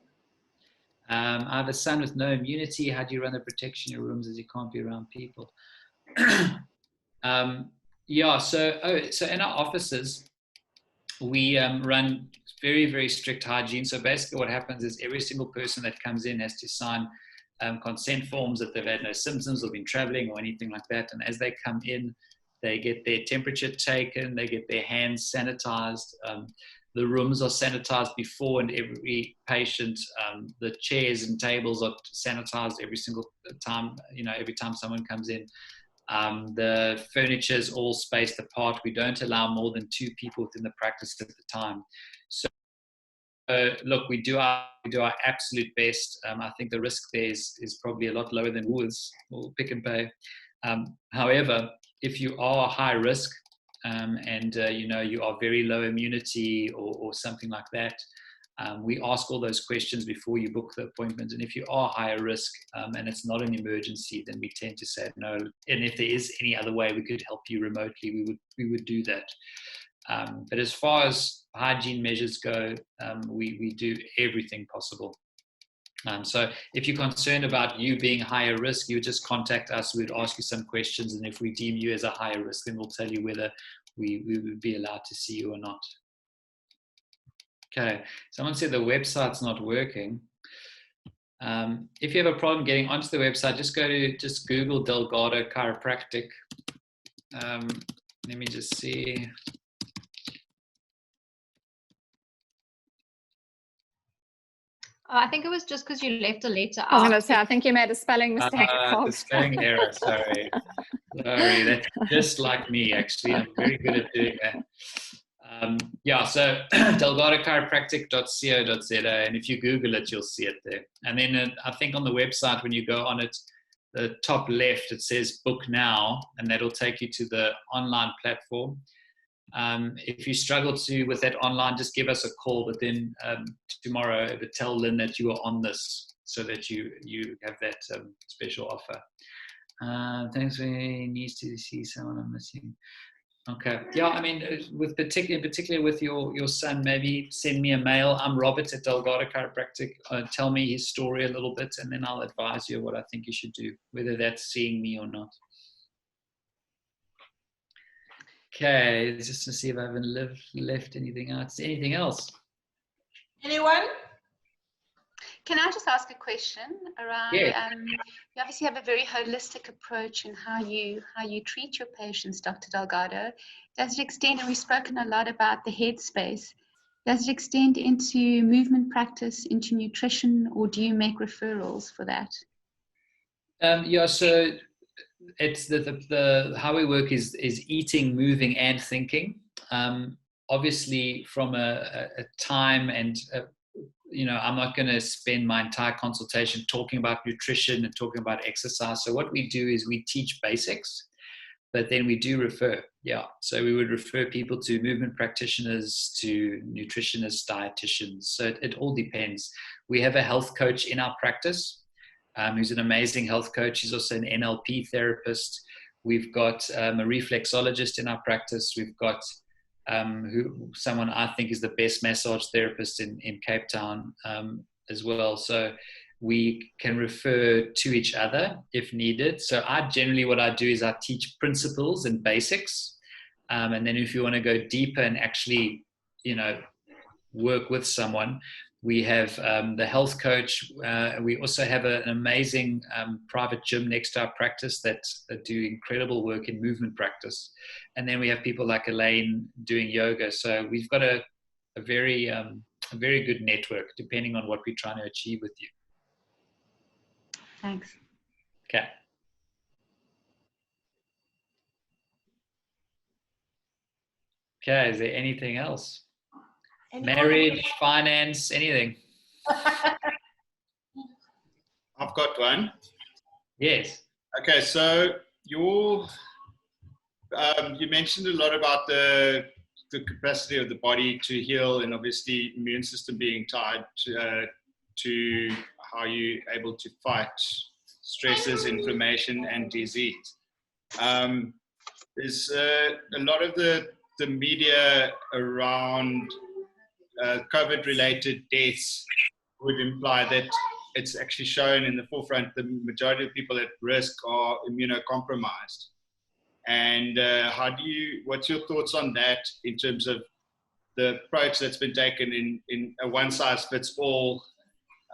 I have a son with no immunity. How do you run the protection in your rooms as you can't be around people? So in our offices, we run very, very strict hygiene. So basically what happens is every single person that comes in has to sign consent forms that they've had no symptoms or been traveling or anything like that. And as they come in, they get their temperature taken, they get their hands sanitized. The rooms are sanitized before, and every patient, the chairs and tables are sanitized every single time, every time someone comes in. The furniture is all spaced apart. We don't allow more than 2 people within the practice at the time. So look, we do our absolute best. I think the risk there is probably a lot lower than Woolworths or Pick and Pay. However, if you are high risk, and you are very low immunity or something like that, we ask all those questions before you book the appointment. And if you are higher risk and it's not an emergency, then we tend to say no. And if there is any other way we could help you remotely, we would do that. But as far as hygiene measures go, we do everything possible. So if you're concerned about you being higher risk, you would just contact us. We'd ask you some questions, and if we deem you as a higher risk, then we'll tell you whether we would be allowed to see you or not. Okay, someone said the website's not working. If you have a problem getting onto the website, just Google Delgado Chiropractic. Let me just see. I think it was just because you left a letter out. I was going to say, I think you made a spelling mistake. The spelling error, sorry. That's just like me, actually. I'm very good at doing that. So delgadochiropractic.co.za, and if you Google it, you'll see it there. And then I think on the website, when you go on it, the top left, it says book now, and that'll take you to the online platform. If you struggle with that online, just give us a call, but then tomorrow tell Lynn that you are on this so that you have that special offer. Thanks, we need to see someone I'm missing. Okay. Yeah, I mean, particularly with your son, maybe send me a mail. I'm Robert at Delgado Chiropractic. Tell me his story a little bit, and then I'll advise you what I think you should do, whether that's seeing me or not. Okay, just to see if I haven't left anything out. Anything else? Anyone? Can I just ask a question around? Yeah. You obviously have a very holistic approach in how you treat your patients, Dr. Delgado. Does it extend? And we've spoken a lot about the headspace. Does it extend into movement practice, into nutrition, or do you make referrals for that? So it's the how we work is eating, moving, and thinking. Obviously, from a time and I'm not going to spend my entire consultation talking about nutrition and talking about exercise. So what we do is we teach basics, but then we do refer. So we would refer people to movement practitioners, to nutritionists, dietitians. So it all depends. We have a health coach in our practice. Who's an amazing health coach. He's also an NLP therapist. We've got a reflexologist in our practice. We've got someone I think is the best massage therapist in Cape Town as well. So we can refer to each other if needed. So what I do is I teach principles and basics. And then if you want to go deeper and actually, work with someone, we have the health coach. We also have an amazing private gym next to our practice that do incredible work in movement practice. And then we have people like Elaine doing yoga. So we've got a very good network depending on what we're trying to achieve with you. Thanks. Okay. Okay, is there anything else? Marriage, finance, anything? I've got one. Yes. Okay, so you mentioned a lot about the capacity of the body to heal, and obviously immune system being tied to how you're able to fight stresses, inflammation, and disease. There's a lot of the media around COVID-related deaths would imply that it's actually shown in the forefront the majority of people at risk are immunocompromised. And what's your thoughts on that in terms of the approach that's been taken in a one-size-fits-all,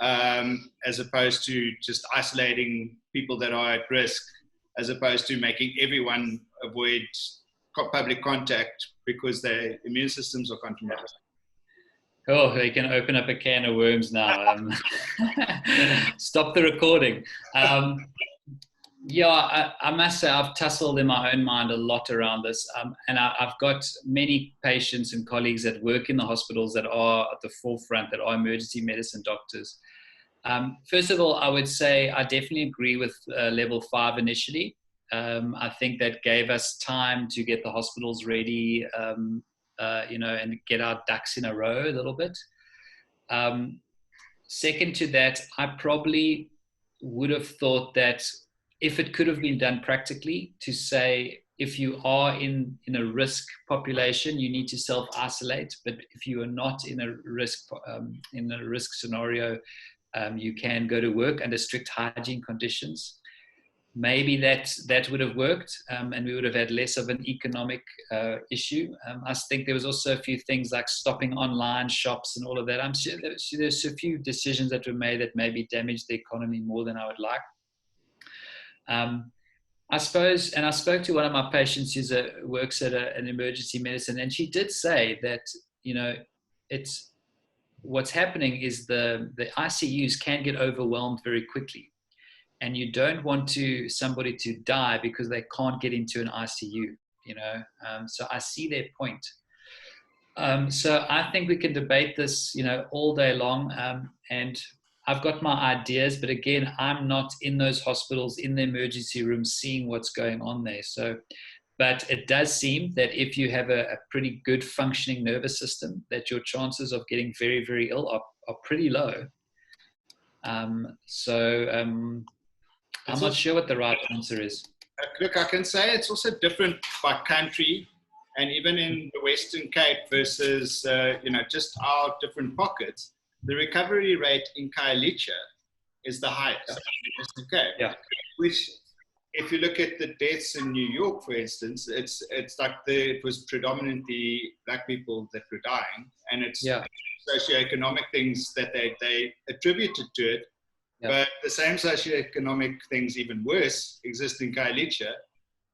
as opposed to just isolating people that are at risk, as opposed to making everyone avoid public contact because their immune systems are compromised? Oh, they can open up a can of worms now. Stop the recording. I must say I've tussled in my own mind a lot around this. And I've got many patients and colleagues that work in the hospitals that are at the forefront, that are emergency medicine doctors. First of all, I would say I definitely agree with level 5 initially. I think that gave us time to get the hospitals ready, and get our ducks in a row a little bit. Second to that, I probably would have thought that if it could have been done practically, to say if you are in a risk population, you need to self-isolate. But if you are not in a risk scenario, you can go to work under strict hygiene conditions. Maybe that would have worked, and we would have had less of an economic issue. I think there was also a few things like stopping online shops and all of that. I'm sure there's a few decisions that were made that maybe damaged the economy more than I would like. I suppose, and I spoke to one of my patients who works at an emergency medicine, and she did say that, it's what's happening is the ICUs can get overwhelmed very quickly. And you don't want somebody to die because they can't get into an ICU, so I see their point. So I think we can debate this, all day long. And I've got my ideas, but again, I'm not in those hospitals, in the emergency room, seeing what's going on there. So, but it does seem that if you have a pretty good functioning nervous system, that your chances of getting very, very ill are pretty low. I'm not sure what the right answer is. Look, I can say it's also different by country, and even in the Western Cape versus, just our different pockets, the recovery rate in Khayelitsha is the highest. Okay. Yeah. Which, if you look at the deaths in New York, for instance, it's like it was predominantly Black people that were dying, and it's socioeconomic things that they attributed to it. Yep. But the same socioeconomic things, even worse, exist in Khayelitsha,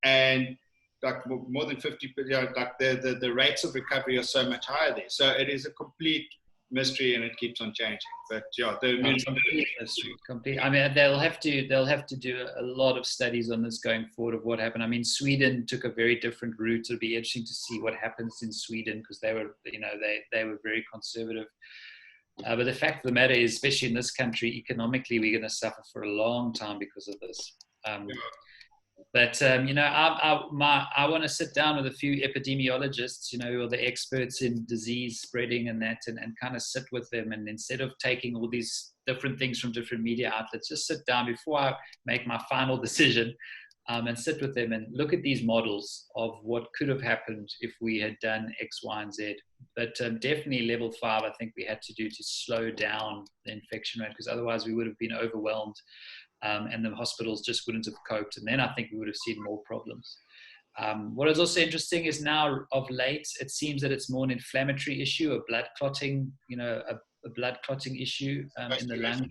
and like more than 50%, like the rates of recovery are so much higher there. So it is a complete mystery, and it keeps on changing. But complete. I mean, they'll have to do a lot of studies on this going forward of what happened. I mean, Sweden took a very different route. It'll be interesting to see what happens in Sweden, because they were, they were very conservative. But the fact of the matter is, especially in this country, economically, we're going to suffer for a long time because of this. But I want to sit down with a few epidemiologists, who are the experts in disease spreading and that, and kind of sit with them. And instead of taking all these different things from different media outlets, just sit down before I make my final decision. and sit with them and look at these models of what could have happened if we had done X, Y, and Z. But definitely level 5, I think we had to do to slow down the infection rate, because otherwise we would have been overwhelmed, and the hospitals just wouldn't have coped. And then I think we would have seen more problems. What is also interesting is now of late, it seems that it's more an inflammatory issue, a blood clotting, a blood clotting issue in the lung,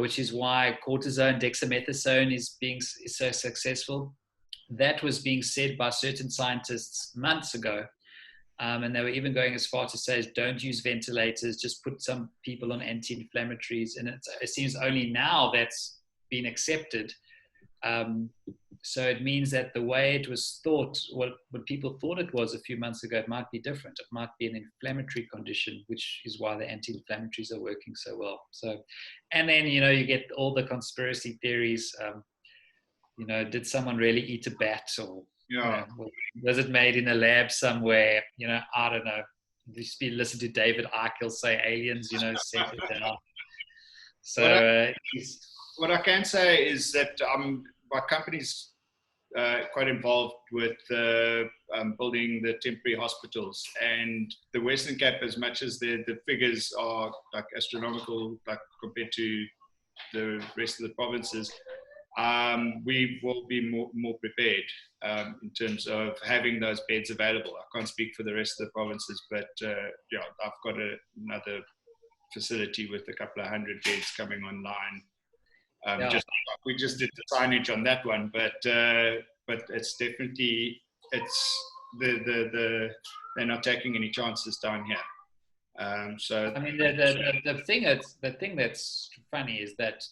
which is why cortisone, dexamethasone is so successful. That was being said by certain scientists months ago. And they were even going as far to say, don't use ventilators, just put some people on anti-inflammatories. And it seems only now that's been accepted. So it means that the way it was thought, what people thought it was a few months ago, it might be different. It might be an inflammatory condition, which is why the anti-inflammatories are working so well. So, and then, you get all the conspiracy theories. Did someone really eat a bat, or was it made in a lab somewhere? I don't know. Listen to David Icke, he'll say aliens, sent it down. So what I can say is that my company's quite involved with building the temporary hospitals, and the Western Cape, as much as the figures are like astronomical, like compared to the rest of the provinces, we will be more prepared in terms of having those beds available. I can't speak for the rest of the provinces, but I've got another facility with a couple of 100 beds coming online. We just did the signage on that one, but it's definitely they're not taking any chances down here. So I mean, the thing that's funny is that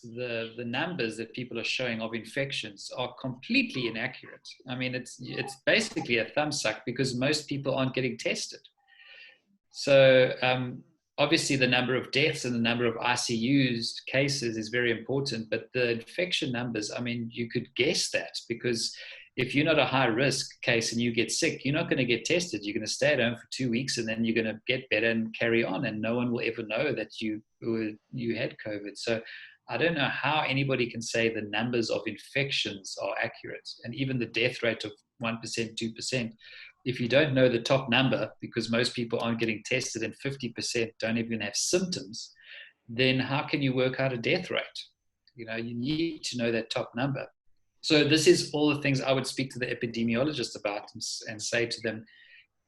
the numbers that people are showing of infections are completely inaccurate. I mean, it's basically a thumbsuck, because most people aren't getting tested. So obviously the number of deaths and the number of ICU cases is very important, but the infection numbers, I mean, you could guess that, because if you're not a high risk case and you get sick, you're not going to get tested. You're going to stay at home for 2 weeks, and then you're going to get better and carry on, and no one will ever know that you had COVID. So I don't know how anybody can say the numbers of infections are accurate, and even the death rate of 1%, 2%. If you don't know the top number, because most people aren't getting tested and 50% don't even have symptoms, then how can you work out a death rate? You need to know that top number. So this is all the things I would speak to the epidemiologist about and say to them,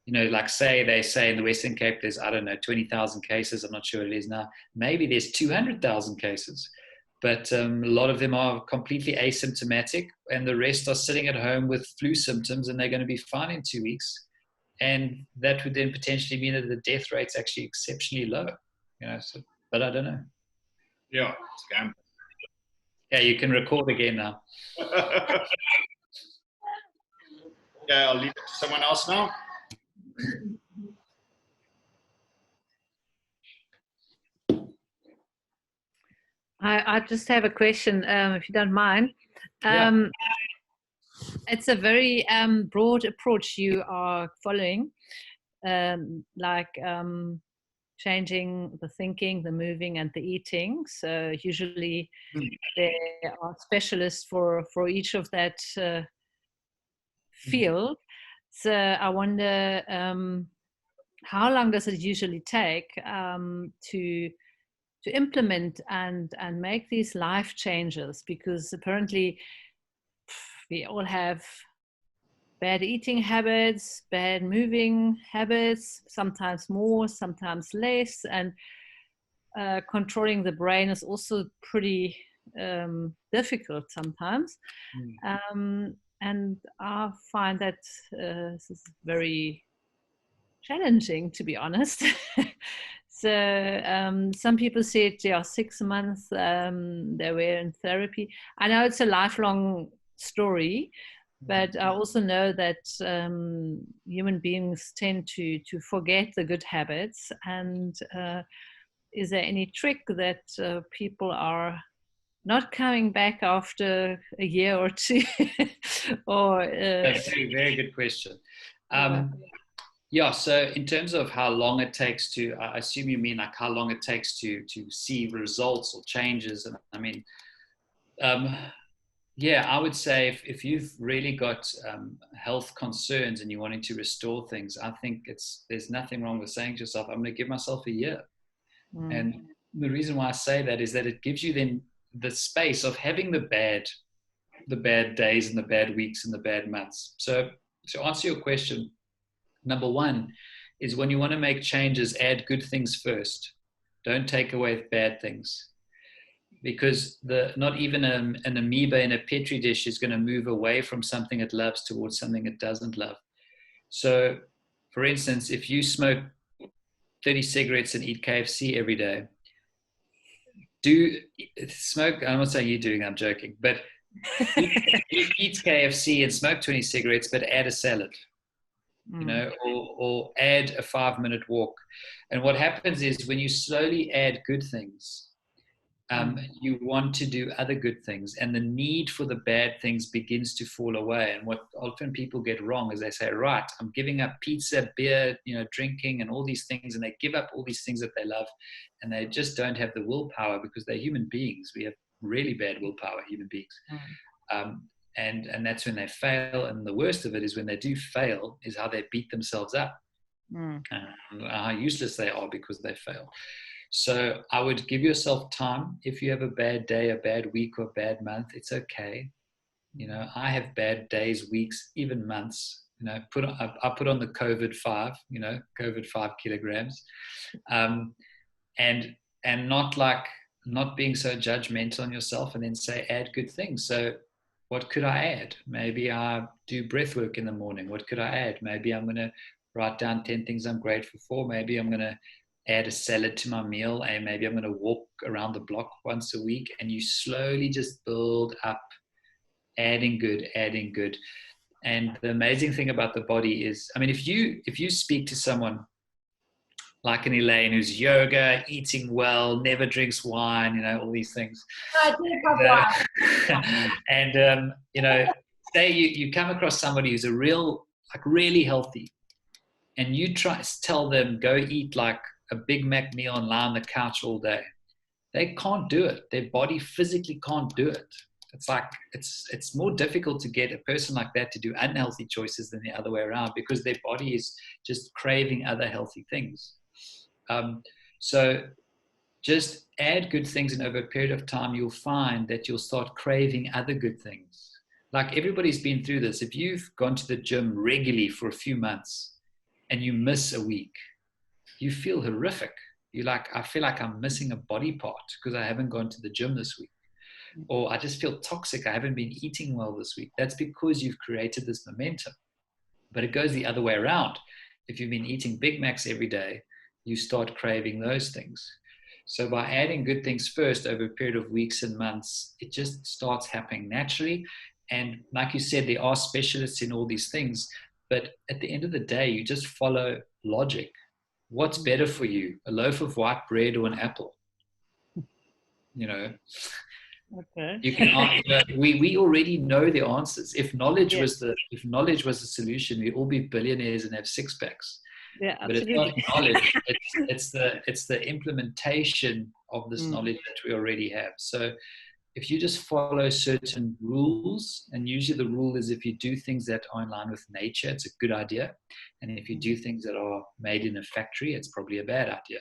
they say in the Western Cape, there's, 20,000 cases. I'm not sure what it is now. Maybe there's 200,000 cases. But a lot of them are completely asymptomatic, and the rest are sitting at home with flu symptoms, and they're going to be fine in 2 weeks. And that would then potentially mean that the death rate's actually exceptionally low. But I don't know. Yeah, it's a gamble. Yeah, you can record again now. Yeah, I'll leave it to someone else now. I just have a question, if you don't mind. It's a very broad approach you are following, changing the thinking, the moving, and the eating. So usually there are specialists for each of that field. So I wonder, how long does it usually take to implement and make these life changes? Because apparently we all have bad eating habits, bad moving habits, sometimes more, sometimes less, and controlling the brain is also pretty difficult sometimes. And I find that this is very challenging, to be honest. So some people said 6 months they were in therapy. I know it's a lifelong story, but I also know that human beings tend to forget the good habits. And is there any trick that people are not coming back after a year or two? Or that's a very good question. Yeah, so in terms of how long it takes to, I assume you mean like how long it takes to see results or changes. And I mean, Yeah, I would say if you've really got health concerns and you're wanting to restore things, I think there's nothing wrong with saying to yourself, I'm going to give myself a year. And the reason why I say that is that it gives you then the space of having the bad days and the bad weeks and the bad months. So to answer your question, number one is when you want to make changes, add good things first. Don't take away bad things. Because not even an amoeba in a petri dish is going to move away from something it loves towards something it doesn't love. So, for instance, if you smoke 30 cigarettes and eat KFC every day, I'm not saying you're doing, I'm joking, but eat KFC and smoke 20 cigarettes, but add a salad, or add a 5-minute walk. And what happens is when you slowly add good things, you want to do other good things, and the need for the bad things begins to fall away. And what often people get wrong is they say, right, I'm giving up pizza, beer, drinking and all these things, and they give up all these things that they love, and they just don't have the willpower because they're human beings. We have really bad willpower, human beings. And that's when they fail. And the worst of it is when they do fail is how they beat themselves up, how useless they are because they fail. So I would give yourself time. If you have a bad day, a bad week, or a bad month, it's okay. I have bad days, weeks, even months. I put on the COVID 5, COVID 5 kilograms, and not being so judgmental on yourself, and then say add good things. So what could I add? Maybe I do breath work in the morning. What could I add? Maybe I'm going to write down 10 things I'm grateful for. Maybe I'm going to add a salad to my meal, and maybe I'm going to walk around the block once a week. And you slowly just build up, adding good. And the amazing thing about the body is, if you speak to someone like an Elaine who's yoga, eating well, never drinks wine, all these things. I do have wine. And say you come across somebody who's really healthy, and you tell them go eat like a Big Mac meal and lie on the couch all day. They can't do it. Their body physically can't do it. It's more difficult to get a person like that to do unhealthy choices than the other way around, because their body is just craving other healthy things. So just add good things, and over a period of time, you'll find that you'll start craving other good things. Like everybody's been through this. If you've gone to the gym regularly for a few months and you miss a week, you feel horrific. You're like, I feel like I'm missing a body part because I haven't gone to the gym this week. Or I just feel toxic. I haven't been eating well this week. That's because you've created this momentum. But it goes the other way around. If you've been eating Big Macs every day, you start craving those things. So by adding good things first over a period of weeks and months, it just starts happening naturally. And like you said, there are specialists in all these things. But at the end of the day, you just follow logic. What's better for you, a loaf of white bread or an apple? Okay. You can. We already know the answers. If knowledge was the solution, we'd all be billionaires and have six packs. Yeah, but absolutely. it's not knowledge. It's the implementation of this knowledge that we already have. So if you just follow certain rules, and usually the rule is if you do things that are in line with nature, it's a good idea. And if you do things that are made in a factory, it's probably a bad idea.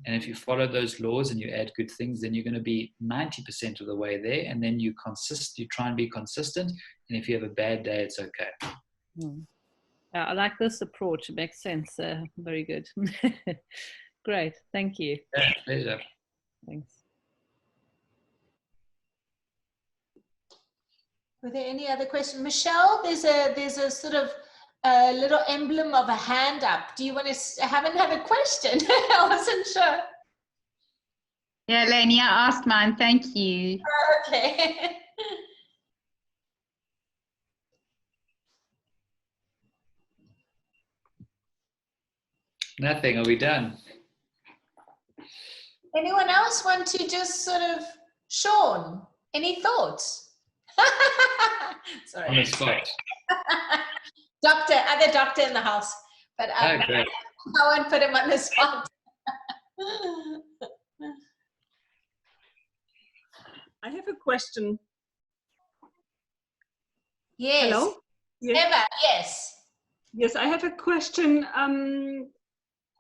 And if you follow those laws and you add good things, then you're going to be 90% of the way there. And then you try and be consistent. And if you have a bad day, it's okay. I like this approach. It makes sense. Very good. Great. Thank you. Yeah, pleasure. Thanks. Were there any other questions? Michelle, there's a sort of a little emblem of a hand up. Do you want to have another question? I wasn't sure. Yeah, Elaine, I asked mine. Thank you. Okay. Nothing. Are we done? Anyone else want to just sort of, Sean, any thoughts? Sorry. On the spot. Other doctor in the house, but I won't put him on the spot. I have a question. Yes. Hello? Yes. Emma, yes. Yes, I have a question.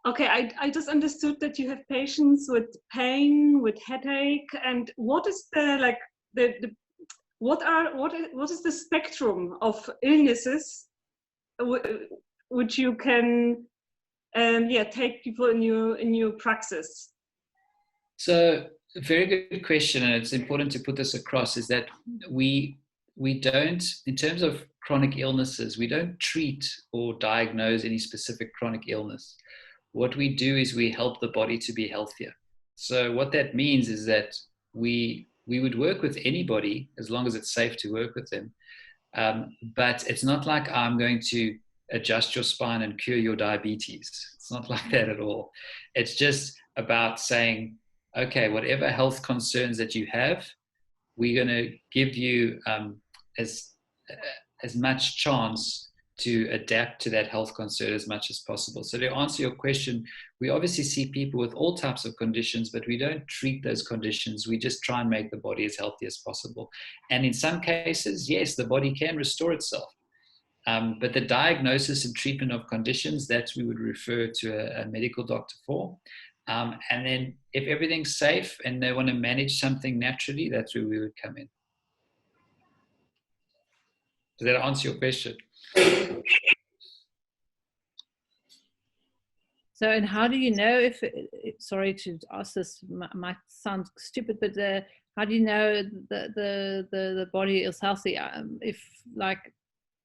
Okay, I just understood that you have patients with pain, with headache, and what is what is the spectrum of illnesses which you can take people in your praxis? So a very good question, and it's important to put this across, is that we don't, in terms of chronic illnesses, we don't treat or diagnose any specific chronic illness. What we do is we help the body to be healthier. So what that means is that we would work with anybody as long as it's safe to work with them. But it's not like I'm going to adjust your spine and cure your diabetes. It's not like that at all. It's just about saying, okay, whatever health concerns that you have, we're going to give you as much chance to adapt to that health concern as much as possible. So to answer your question, we obviously see people with all types of conditions, but we don't treat those conditions. We just try and make the body as healthy as possible. And in some cases, yes, the body can restore itself. But the diagnosis and treatment of conditions, that we would refer to a medical doctor for. And then if everything's safe and they want to manage something naturally, that's where we would come in. Does that answer your question? So, and how do you know if, sorry to ask this, might sound stupid, but how do you know that the body is healthy? If like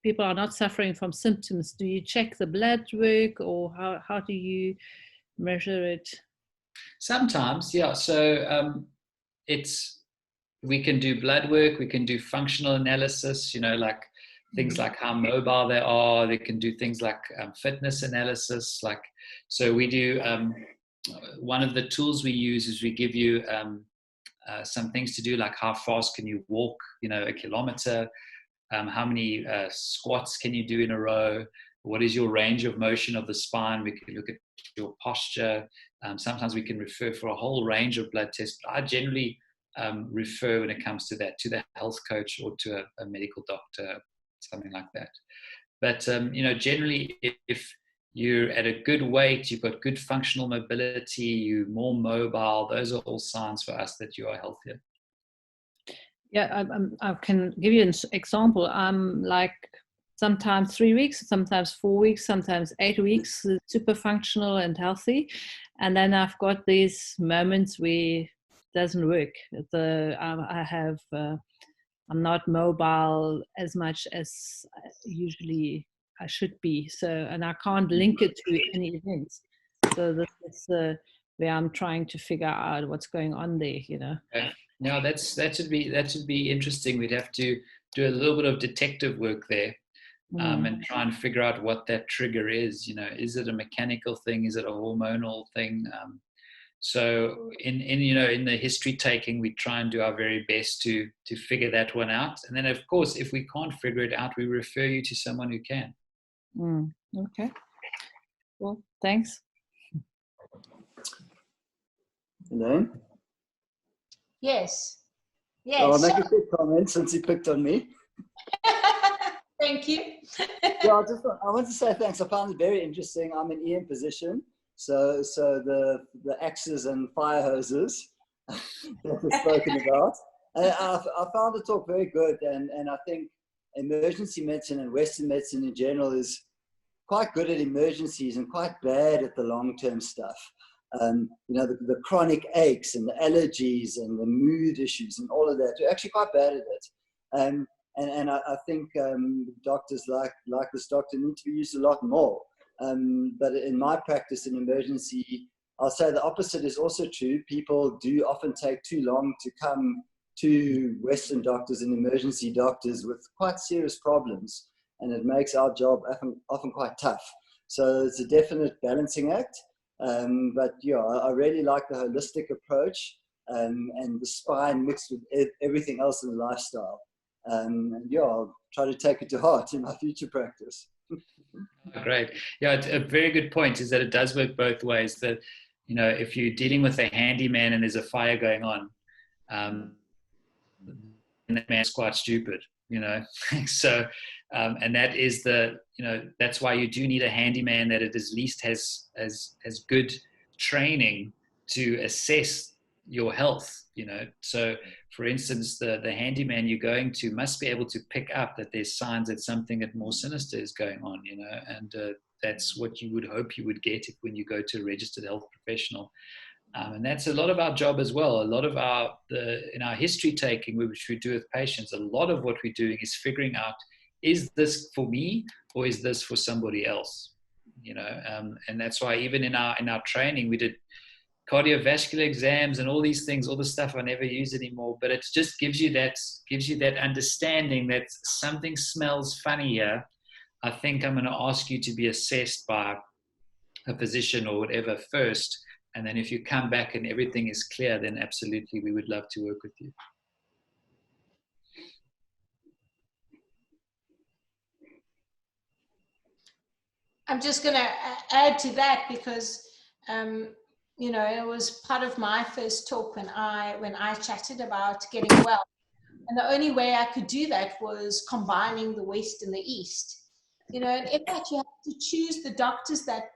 people are not suffering from symptoms, do you check the blood work, or how do you measure it? Sometimes, yeah. So we can do blood work, we can do functional analysis, like things like how mobile they are. They can do things like fitness analysis. So we do, one of the tools we use is we give you some things to do, like how fast can you walk, a kilometer, how many squats can you do in a row, what is your range of motion of the spine. We can look at your posture. Sometimes we can refer for a whole range of blood tests. I generally refer when it comes to that to the health coach or to a medical doctor, something like that. But generally, if you're at a good weight, you've got good functional mobility, you're more mobile, those are all signs for us that you are healthier. Yeah, I can give you an example. Like sometimes 3 weeks, sometimes 4 weeks, sometimes 8 weeks, super functional and healthy. And then I've got these moments where it doesn't work. I'm not mobile as much as usually I should be. So, and I can't link it to any events. So this is where I'm trying to figure out what's going on there, Okay. Now that should be interesting. We'd have to do a little bit of detective work there, and try and figure out what that trigger is. Is it a mechanical thing? Is it a hormonal thing? So in the history taking, we try and do our very best to figure that one out. And then, of course, if we can't figure it out, we refer you to someone who can. Okay. Well, thanks. Elaine? Yes. I'll make a quick comment since you picked on me. Thank you. Yeah, I want to say thanks. I found it very interesting. I'm an EM physician. So the axes and fire hoses that were spoken about. I found the talk very good, and I think emergency medicine and Western medicine in general is quite good at emergencies and quite bad at the long-term stuff. The chronic aches and the allergies and the mood issues and all of that. We're actually quite bad at it. And I think doctors like this doctor need to be used a lot more. But in my practice in emergency, I'll say the opposite is also true. People do often take too long to come to Western doctors and emergency doctors with quite serious problems, and it makes our job often quite tough. So it's a definite balancing act. But yeah, I really like the holistic approach and the spine mixed with everything else in the lifestyle. And yeah, I'll try to take it to heart in my future practice. Great. Yeah, a very good point is that it does work both ways. That, if you're dealing with a handyman and there's a fire going on, and that man's quite stupid. you know. So, and that is that's why you do need a handyman that at least has good training to assess your health, you know. So for instance, the handyman you're going to must be able to pick up that there's signs that something that more sinister is going on, you know, and that's what you would hope you would get when you go to a registered health professional. And that's a lot of our job as well. A lot of in our history taking, which we do with patients, a lot of what we're doing is figuring out, is this for me or is this for somebody else? You know, and that's why even in our training, we did cardiovascular exams and all these things, all the stuff I never use anymore, but it just gives you that understanding that something smells funny here. I think I'm going to ask you to be assessed by a physician or whatever first. And then if you come back and everything is clear, then absolutely, we would love to work with you. I'm just going to add to that because, you know, it was part of my first talk when I chatted about getting well. And the only way I could do that was combining the West and the East. You know, and in fact, you have to choose the doctors that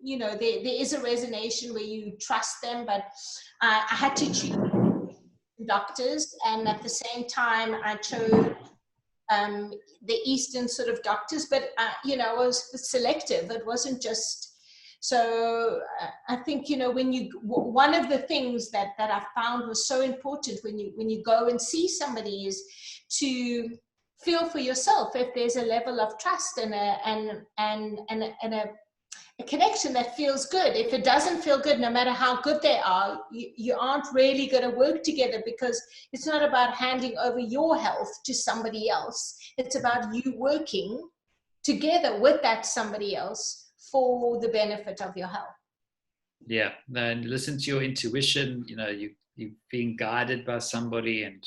you know, there is a resonation where you trust them, but I had to choose doctors, and at the same time I chose the Eastern sort of doctors, but you know, I was selective. It wasn't just so. I think, you know, one of the things that I found was so important when you go and see somebody is to feel for yourself if there's a level of trust and a connection that feels good. If it doesn't feel good, no matter how good they are, you aren't really going to work together, because it's not about handing over your health to somebody else. It's about you working together with that somebody else for the benefit of your health. Yeah, and listen to your intuition. You know, you're being guided by somebody, and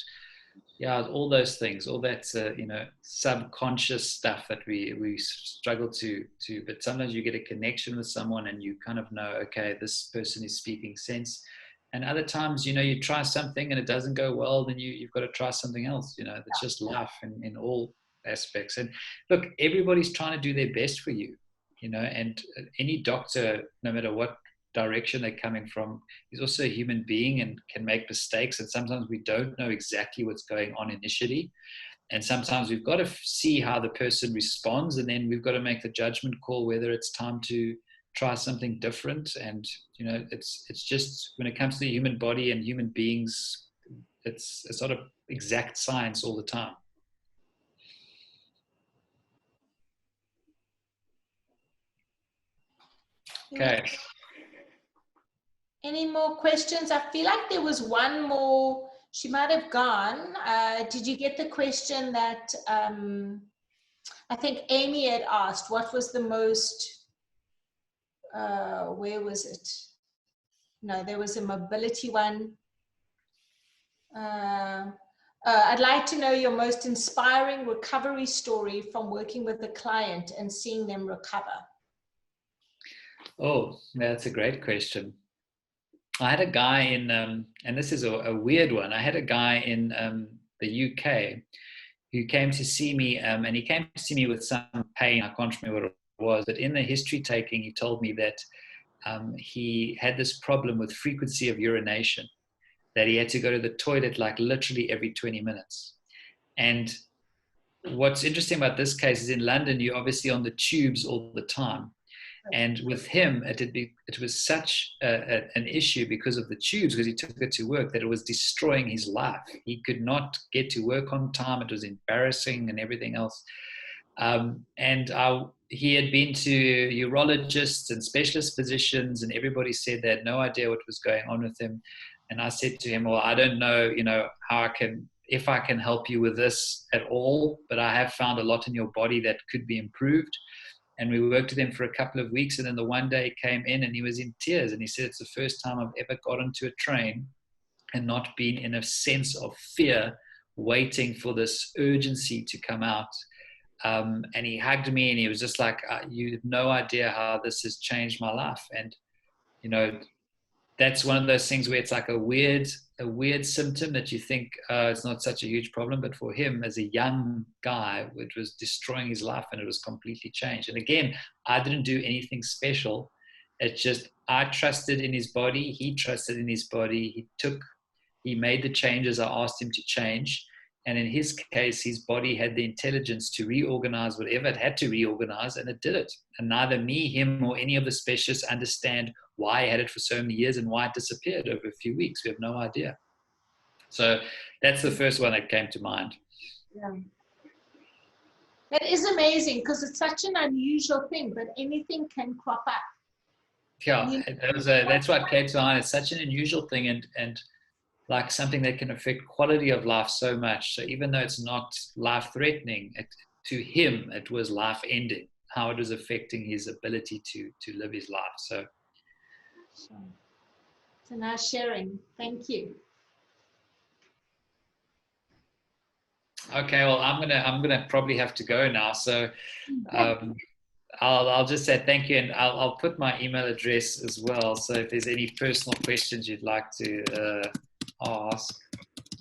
yeah, all those things, all that you know, subconscious stuff that we struggle to. But sometimes you get a connection with someone, and you kind of know, okay, this person is speaking sense. And other times, you know, you try something and it doesn't go well, then you've got to try something else. You know, it's just life in all aspects. And look, everybody's trying to do their best for you. You know, and any doctor, no matter what direction they're coming from, is also a human being and can make mistakes, and sometimes we don't know exactly what's going on initially, and sometimes we've got to see how the person responds, and then we've got to make the judgment call whether it's time to try something different. And you know, it's just, when it comes to the human body and human beings, it's a sort of exact science all the time. Okay. Any more questions? I feel like there was one more. She might have gone. Did you get the question that I think Amy had asked? What was the most, where was it? No, there was a mobility one. I'd like to know your most inspiring recovery story from working with a client and seeing them recover. Oh, that's a great question. I had a guy in, and this is a weird one. I had a guy in the UK who came to see me, and he came to see me with some pain. I can't remember what it was, but in the history taking, he told me that he had this problem with frequency of urination, that he had to go to the toilet like literally every 20 minutes. And what's interesting about this case is, in London, you're obviously on the tubes all the time. And with him, it was such an issue because of the tubes, because he took it to work, that it was destroying his life. He could not get to work on time. It was embarrassing and everything else. He had been to urologists and specialist physicians, and everybody said they had no idea what was going on with him. And I said to him, well, I don't know, you know, if I can help you with this at all, but I have found a lot in your body that could be improved. And we worked with him for a couple of weeks. And then the one day he came in and he was in tears. And he said, it's the first time I've ever got onto a train and not been in a sense of fear, waiting for this urgency to come out. And he hugged me and he was just like, you have no idea how this has changed my life. And, you know, that's one of those things where it's like a weird a weird symptom that you think it's not such a huge problem, but for him as a young guy, it was destroying his life, and it was completely changed. And again, I didn't do anything special. It's just I trusted in his body. He trusted in his body. He made the changes I asked him to change. And in his case, his body had the intelligence to reorganize whatever it had to reorganize, and it did it. And neither me, him, or any of the specialists understand why I had it for so many years and why it disappeared over a few weeks. We have no idea. So that's the first one that came to mind. Yeah. That is amazing, because it's such an unusual thing, but anything can crop up. Yeah, that's what came to mind. It's such an unusual thing, and like something that can affect quality of life so much. So even though it's not life-threatening, to him it was life-ending, how it was affecting his ability to live his life. So it's a nice sharing. Thank you. Okay, well, I'm gonna probably have to go now. So I'll just say thank you, and I'll put my email address as well. So if there's any personal questions you'd like to ask.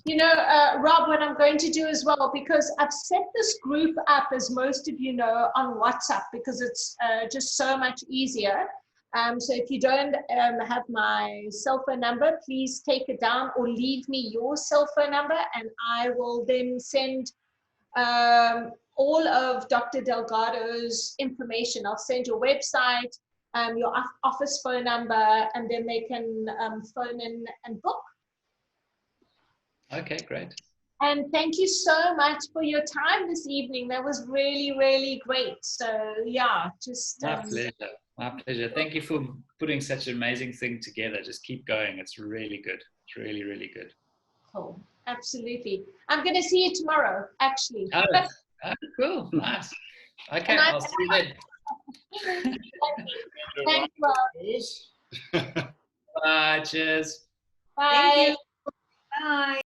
You know, Rob, what I'm going to do as well, because I've set this group up, as most of you know, on WhatsApp, because it's just so much easier. So if you don't have my cell phone number, please take it down or leave me your cell phone number, and I will then send all of Dr. Delgado's information. I'll send your website, your office phone number, and then they can phone in and book. Okay, great. And thank you so much for your time this evening. That was really, really great. So yeah, just my pleasure. My pleasure. Thank you for putting such an amazing thing together. Just keep going. It's really good. It's really, really good. Cool. Absolutely. I'm going to see you tomorrow, actually. Oh, cool. Nice. Okay, I'll see you then. Thank you. Bye. Cheers. Bye. Bye.